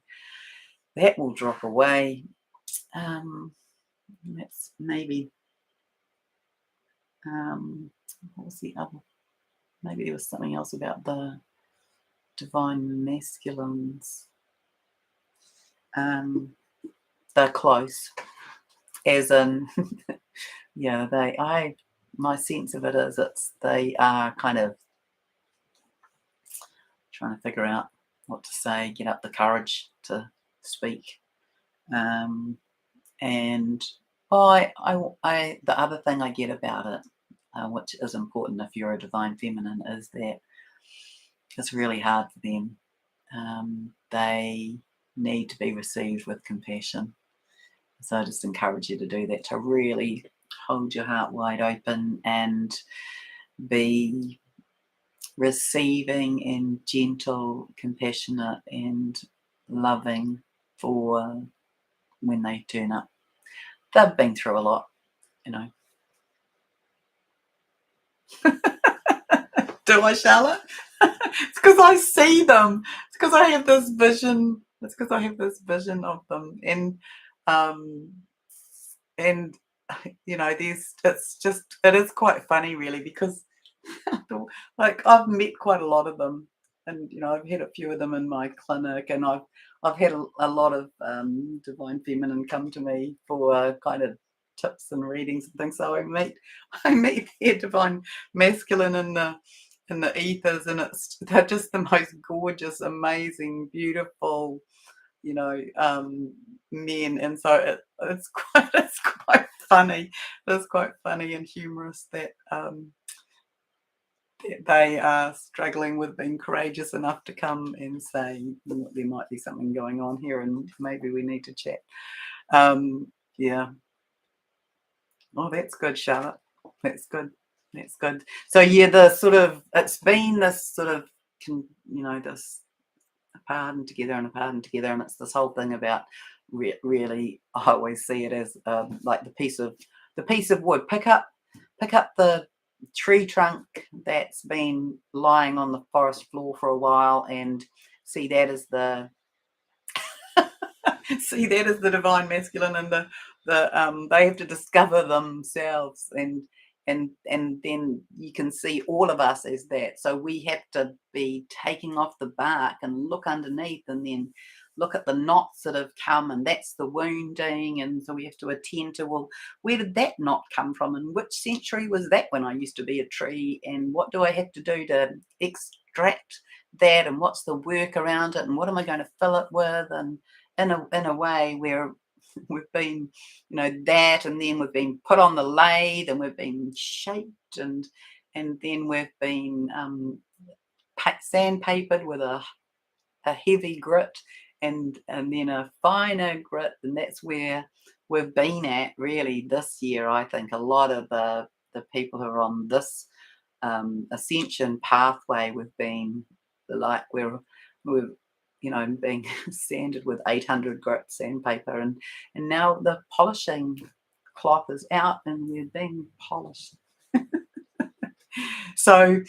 that will drop away. That's maybe, what was the other? Maybe there was something else about the divine masculines. They're close, as in, my sense of it is they are kind of trying to figure out what to say, get up the courage to speak. And the other thing I get about it, which is important if you're a divine feminine, is that it's really hard for them. They need to be received with compassion. So I just encourage you to do that, to really hold your heart wide open and be receiving and gentle, compassionate and loving for when they turn up. They've been through a lot, you know. Do I, Charlotte? It's because I see them. It's because I have this vision. It's because I have this vision of them, and you know, it is quite funny, really, because like I've met quite a lot of them, and you know, I've had a few of them in my clinic, and I've had a lot of divine feminine come to me for kind of tips and readings and things. So I meet their divine masculine in the ethers, and they're just the most gorgeous, amazing, beautiful, you know, men, and so it's quite funny. It's quite funny and humorous that they are struggling with being courageous enough to come and say there might be something going on here, and maybe we need to chat. Yeah. Oh, that's good, Charlotte. That's good. That's good. So yeah, it's been this sort of this apart and together and apart and together, and it's this whole thing about really, I always see it as like the piece of wood. Pick up the tree trunk that's been lying on the forest floor for a while, and see that as the see that as the divine masculine, and they have to discover themselves, and then you can see all of us as that. So we have to be taking off the bark and look underneath, and then look at the knots that have come, and that's the wounding, and so we have to attend to, well, where did that knot come from, and which century was that when I used to be a tree, and what do I have to do to extract that, and what's the work around it, and what am I going to fill it with, and in a way where we've been, that, and then we've been put on the lathe, and we've been shaped, and then we've been sandpapered with a heavy grit, and then a finer grit, and that's where we've been at really this year. I think a lot of the people who are on this ascension pathway, we've been like we're being sanded with 800 grit sandpaper, and now the polishing cloth is out, and we're being polished. So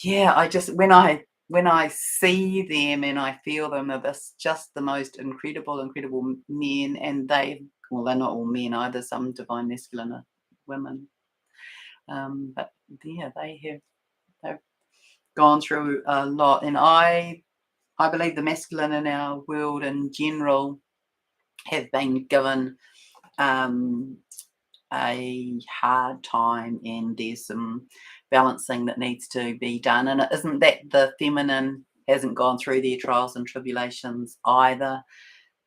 yeah, I just when I see them and I feel them, they're just the most incredible men, and they're not all men either. Some divine masculine are women, but yeah, they've gone through a lot, and I believe the masculine in our world in general have been given a hard time, and there's some balancing that needs to be done. And it isn't that the feminine hasn't gone through their trials and tribulations either,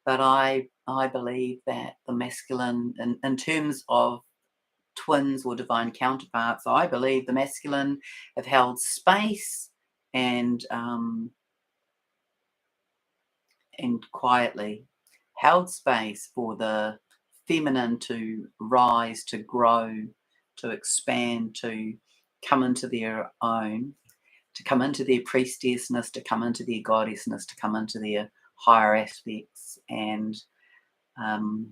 but I believe that the masculine, in terms of twins or divine counterparts, I believe the masculine have held space and quietly held space for the feminine to rise, to grow, to expand, to come into their own, to come into their priestessness, to come into their goddessness, to come into their higher aspects. And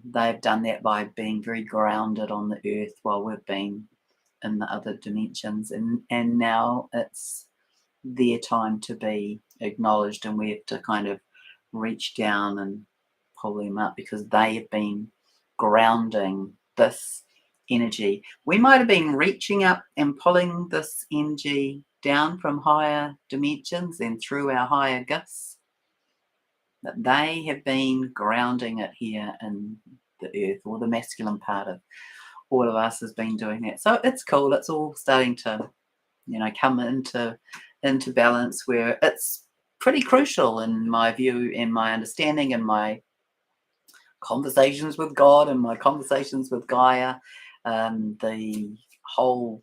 they've done that by being very grounded on the earth while we've been in the other dimensions. And now it's their time to be acknowledged, and we have to kind of reach down and pull them up, because they have been grounding this energy. We might have been reaching up and pulling this energy down from higher dimensions and through our higher gifts, but they have been grounding it here in the earth, or the masculine part of all of us has been doing that. So it's cool. It's all starting to come into balance, where it's pretty crucial in my view, and my understanding, and my conversations with God and my conversations with Gaia, the whole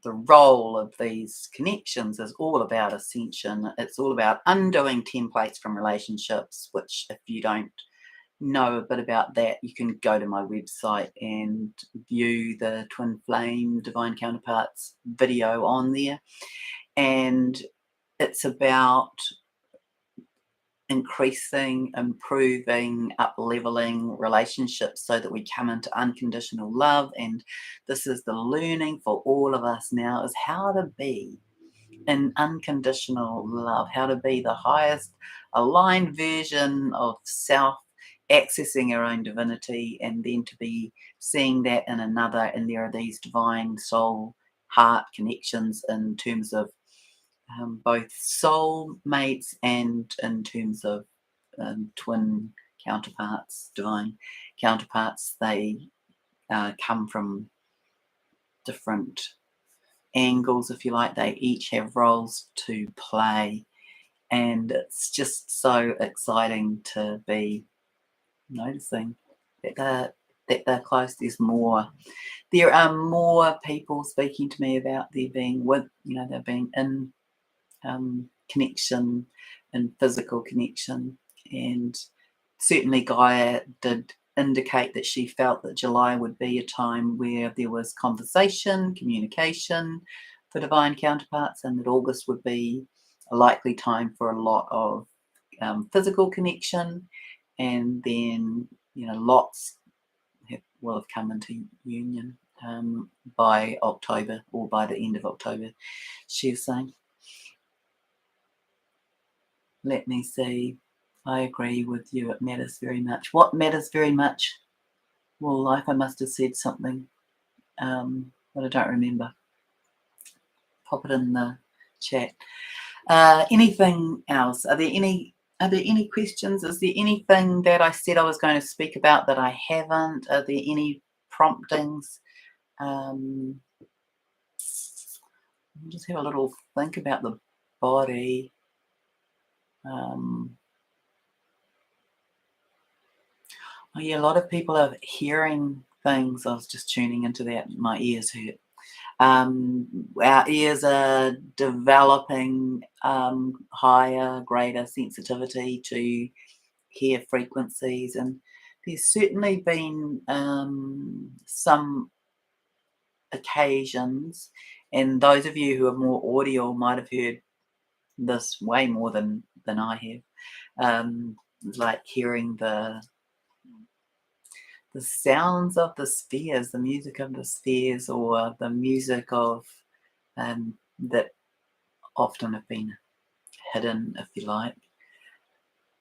the role of these connections is all about ascension. It's all about undoing templates from relationships, which if you don't know a bit about that, you can go to my website and view the Twin Flame Divine Counterparts video on there. And it's about increasing, improving, up-leveling relationships so that we come into unconditional love. And this is the learning for all of us now, is how to be in unconditional love, how to be the highest aligned version of self, accessing our own divinity, and then to be seeing that in another. And there are these divine soul heart connections in terms of both soul mates and in terms of twin counterparts, divine counterparts. They come from different angles, if you like. They each have roles to play, and it's just so exciting to be noticing that they're close. There are more people speaking to me about there being with, they're being in connection and physical connection. And certainly Gaia did indicate that she felt that July would be a time where there was conversation, communication for divine counterparts, and that August would be a likely time for a lot of physical connection. And then lots will have come into union by October, or by the end of October, she was saying. Let me see. I agree with you. It matters very much. What matters very much? Well, I must have said something, but I don't remember. Pop it in the chat. Anything else? Are there any questions? Is there anything that I said I was going to speak about that I haven't? Are there any promptings? I'll just have a little think about the body. Oh yeah, a lot of people are hearing things. I was just tuning into that. My ears hurt. Our ears are developing higher, greater sensitivity to hear frequencies, and there's certainly been some occasions, and those of you who are more audio might have heard this way more than I have, like hearing the sounds of the spheres, the music of the spheres, or the music of that often have been hidden, if you like.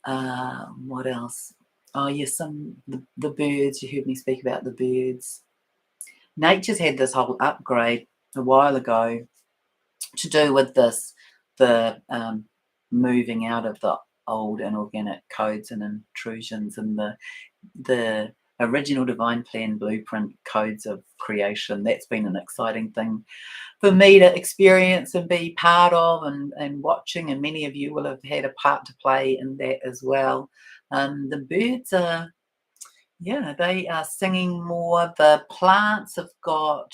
What else? Oh yes, the birds. You heard me speak about the birds. Nature's had this whole upgrade a while ago to do with the moving out of the old inorganic codes and intrusions, and the original divine plan blueprint codes of creation. That's been an exciting thing for me to experience and be part of, and watching, and many of you will have had a part to play in that as well. The birds are, they are singing more. The plants have got,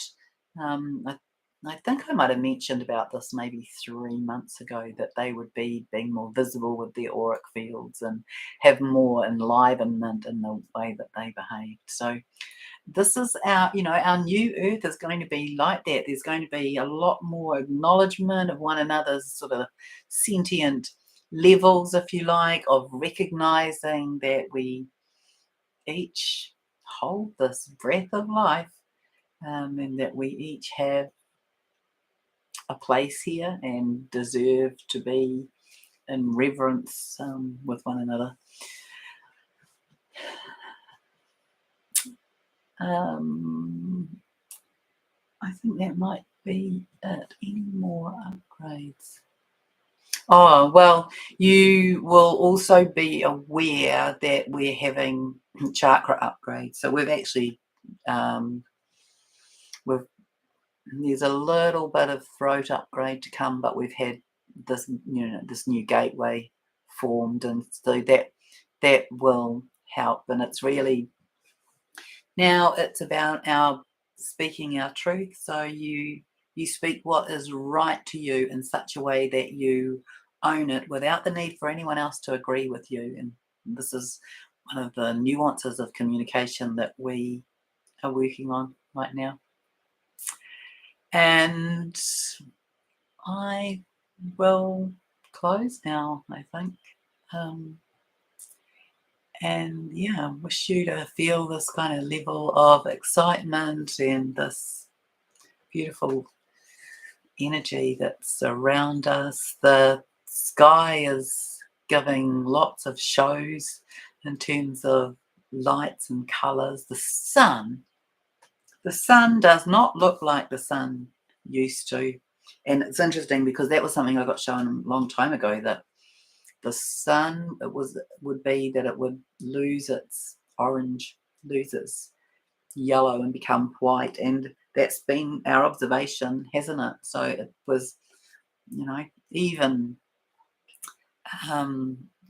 I think I might have mentioned about this maybe 3 months ago, that they would be being more visible with their auric fields and have more enlivenment in the way that they behave. So this is our new earth is going to be like that. There's going to be a lot more acknowledgement of one another's sort of sentient levels, if you like, of recognizing that we each hold this breath of life, and that we each have a place here and deserve to be in reverence with one another. I think that might be it. Any more upgrades? Oh, well, you will also be aware that we're having chakra upgrades. So we've actually, there's a little bit of throat upgrade to come, but we've had this, this new gateway formed, and so that will help. And it's really, now it's about our speaking our truth. So you You speak what is right to you in such a way that you own it without the need for anyone else to agree with you. And this is one of the nuances of communication that we are working on right now. And I will close now, I think. And yeah, wish you to feel this kind of level of excitement and this beautiful energy that's around us. The sky is giving lots of shows in terms of lights and colors. The sun does not look like the sun used to. And it's interesting because that was something I got shown a long time ago, that the sun, would be that it would lose its orange, lose its yellow and become white. And that's been our observation, hasn't it? So it was, even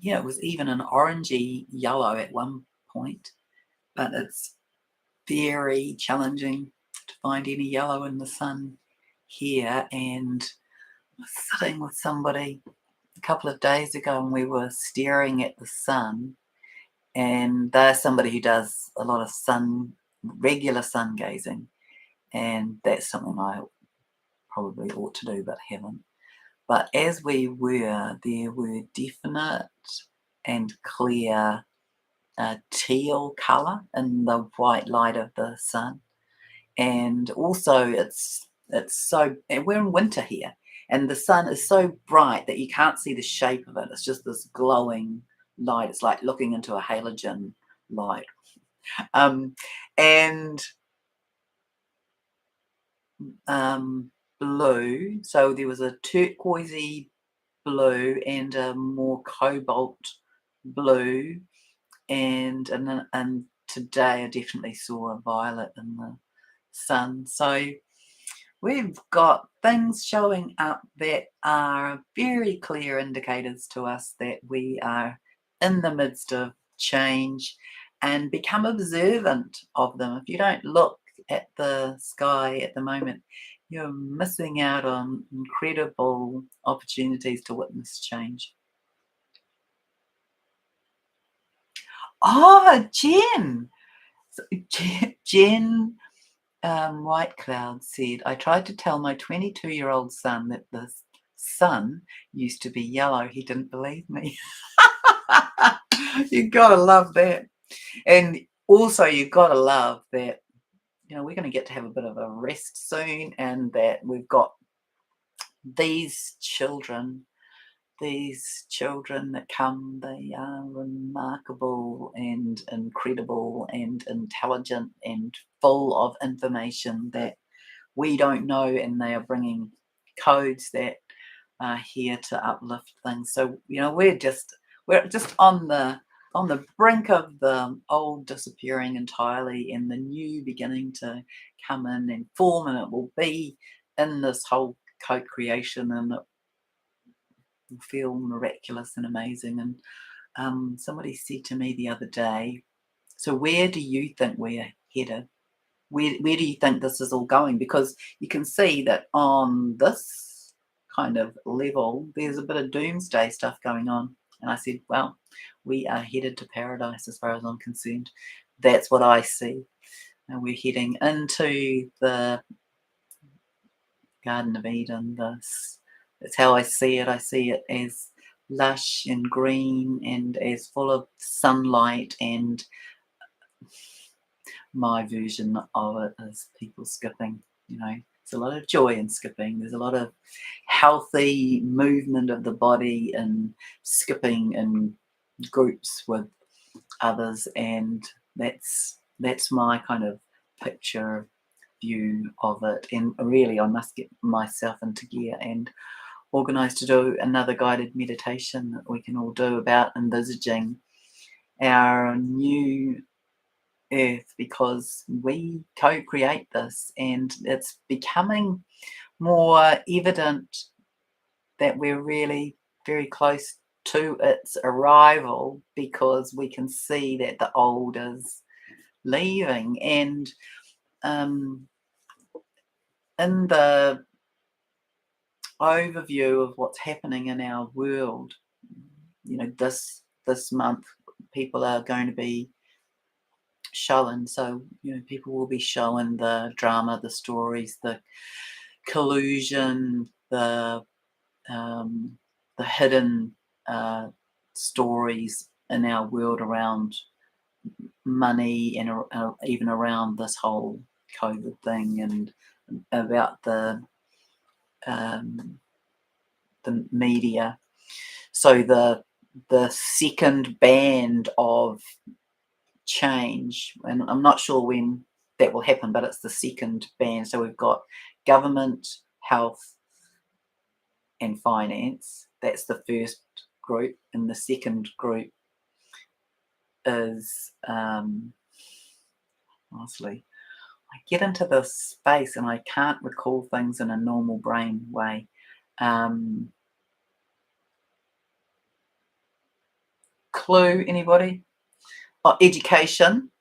it was even an orangey yellow at one point, but it's very challenging to find any yellow in the sun here. And I was sitting with somebody a couple of days ago and we were staring at the sun, and they're somebody who does a lot of regular sun gazing, and that's something I probably ought to do but haven't. But as we were, there were definite and clear teal colour in the white light of the sun. And also it's so, and we're in winter here, and the sun is so bright that you can't see the shape of it. It's just this glowing light. It's like looking into a halogen light. And blue. So there was a turquoisey blue and a more cobalt blue, and today I definitely saw a violet in the sun. So we've got things showing up that are very clear indicators to us that we are in the midst of change, and become observant of them. If you don't look at the sky at the moment, you're missing out on incredible opportunities to witness change. Oh, Jen! So, Jen White Cloud said, I tried to tell my 22-year-old son that the sun used to be yellow. He didn't believe me. You gotta love that. And also, you've gotta love that, we're going to get to have a bit of a rest soon, and that we've got these children that come. They are remarkable and incredible and intelligent and full of information that we don't know, and they are bringing codes that are here to uplift things. So we're just on the brink of the old disappearing entirely and the new beginning to come in and form, and it will be in this whole co-creation, and it will feel miraculous and amazing. And somebody said to me the other day, so where do you think we're headed? Where do you think this is all going? Because you can see that on this kind of level, there's a bit of doomsday stuff going on. And I said, well, we are headed to paradise as far as I'm concerned. That's what I see. And we're heading into the Garden of Eden. That's how I see it. I see it as lush and green and as full of sunlight, and my version of it is people skipping. There's a lot of joy in skipping. There's a lot of healthy movement of the body and skipping in groups with others, and that's my kind of picture view of it. And really, I must get myself into gear and organise to do another guided meditation that we can all do about envisaging our new earth, because we co-create this, and it's becoming more evident that we're really very close to its arrival, because we can see that the old is leaving. And in the overview of what's happening in our world. You know, this month people are going to be showing, so you know, people will be showing the drama, the stories, the collusion, the hidden stories in our world around money and even around this whole COVID thing, and about um, the media. So the second band of change, and I'm not sure when that will happen, but it's the second band. So we've got government, health, and finance. That's the first group, and the second group is honestly, I get into this space and I can't recall things in a normal brain way. Clue, anybody? Oh, education,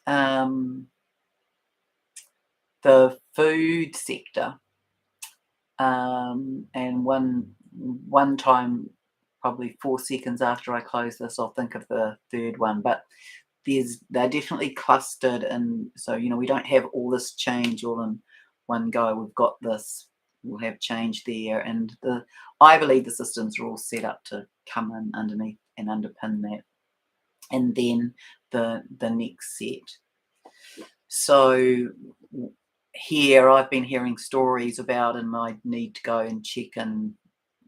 um, the food sector, and one time, probably 4 seconds after I close this, I'll think of the third one. But they're definitely clustered, and so you know we don't have all this change all in one go. We've got this, we'll have change there, and I believe the systems are all set up to come in underneath and underpin that, and then the next set. So here I've been hearing stories about, and I need to go and check and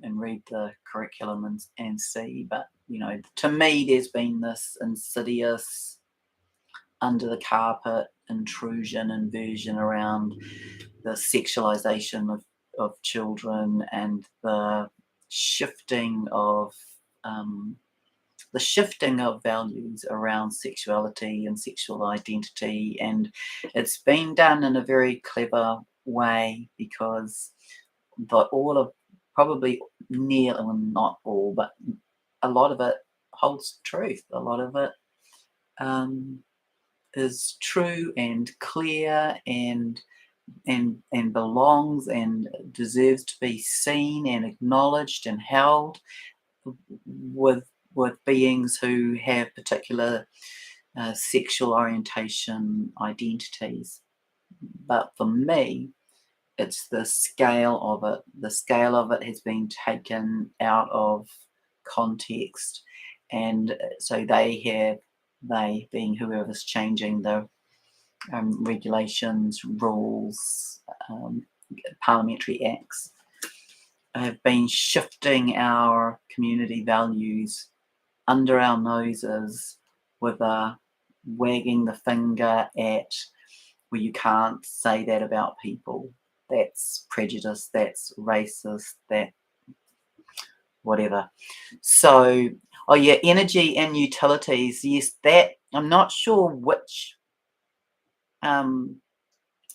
read the curriculum and see. But you know, to me, there's been this insidious, under the carpet intrusion, inversion around the sexualization of children, and shifting of um, the shifting of values around sexuality and sexual identity. And it's been done in a very clever way, because all of, probably near, well, not all, but a lot of it holds truth. A lot of it is true and clear, and belongs and deserves to be seen and acknowledged and held with beings who have particular sexual orientation identities. But for me, it's the scale of it. The scale of it has been taken out of context, and so they being whoever's changing the regulations, rules, parliamentary acts, have been shifting our community values under our noses, with a wagging the finger at, well, you can't say that about people. That's prejudice, that's racist, that whatever. So, oh yeah, energy and utilities. Yes, that I'm not sure which,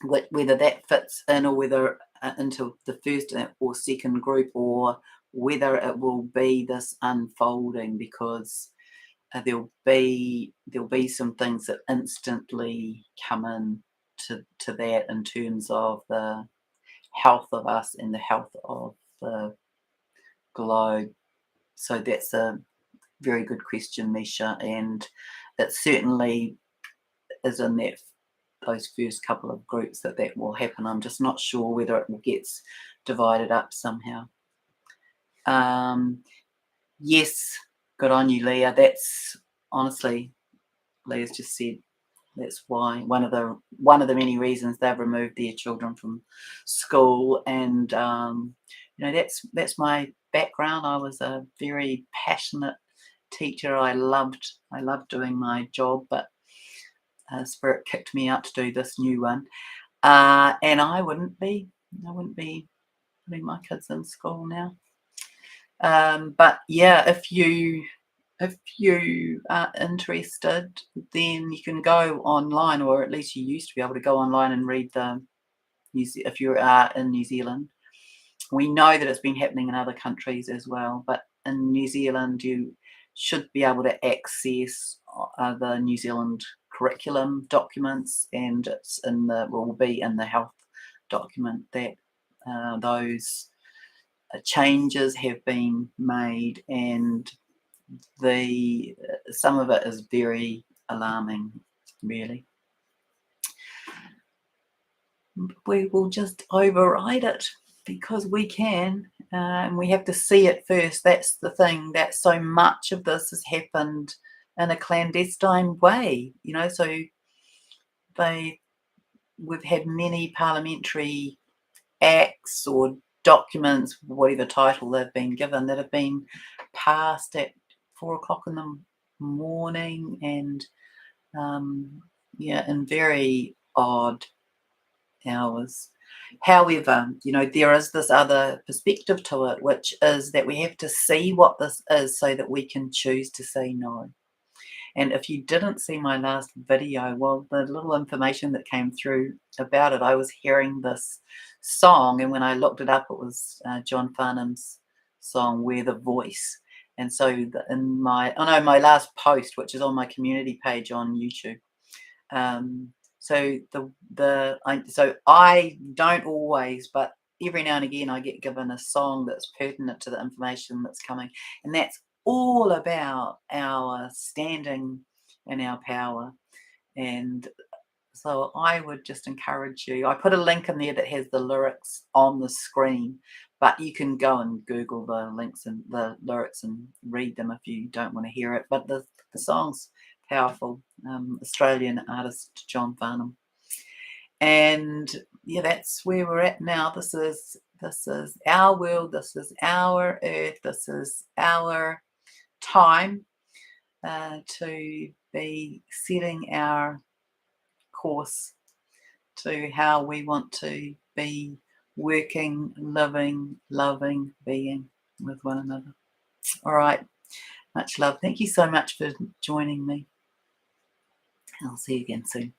whether that fits in, or whether into the first or second group, or whether it will be this unfolding, because there'll be some things that instantly come in to that, in terms of the health of us and the health of the globe. So that's a very good question, Misha, and it certainly is in those first couple of groups that will happen. I'm just not sure whether it gets divided up somehow. Yes, good on you, Leah. That's honestly, Leah's just said, that's why one of the many reasons they've removed their children from school. And you know, that's my background. I was a very passionate teacher. I loved doing my job, but Spirit kicked me out to do this new one, and I wouldn't be putting my kids in school now. But yeah, if you are interested, then you can go online, or at least you used to be able to go online and read if you are in New Zealand. We know that it's been happening in other countries as well, but in New Zealand you should be able to access the New Zealand curriculum documents, and will be in the health document that those changes have been made, and some of it is very alarming, really. We will just override it because we can, and we have to see it first. That's the thing, that so much of this has happened in a clandestine way, so we've had many parliamentary acts or documents, whatever title they've been given, that have been passed at 4 o'clock in the morning, and in very odd hours. However, there is this other perspective to it, which is that we have to see what this is so that we can choose to say no. And if you didn't see my last video, well, the little information that came through about it, I was hearing this song, and when I looked it up, it was John Farnham's song, "We're the Voice." And so in my last post, which is on my community page on YouTube, so I don't always, but every now and again I get given a song that's pertinent to the information that's coming, and that's all about our standing and our power. And so I would just encourage you. I put a link in there that has the lyrics on the screen, but you can go and Google the links and the lyrics and read them if you don't want to hear it. But the song's powerful. Australian artist John Farnham. And yeah, that's where we're at now. This is our world. This is our earth. This is our time to be setting our course to how we want to be working, living, loving, being with one another. All right. Much love. Thank you so much for joining me. I'll see you again soon.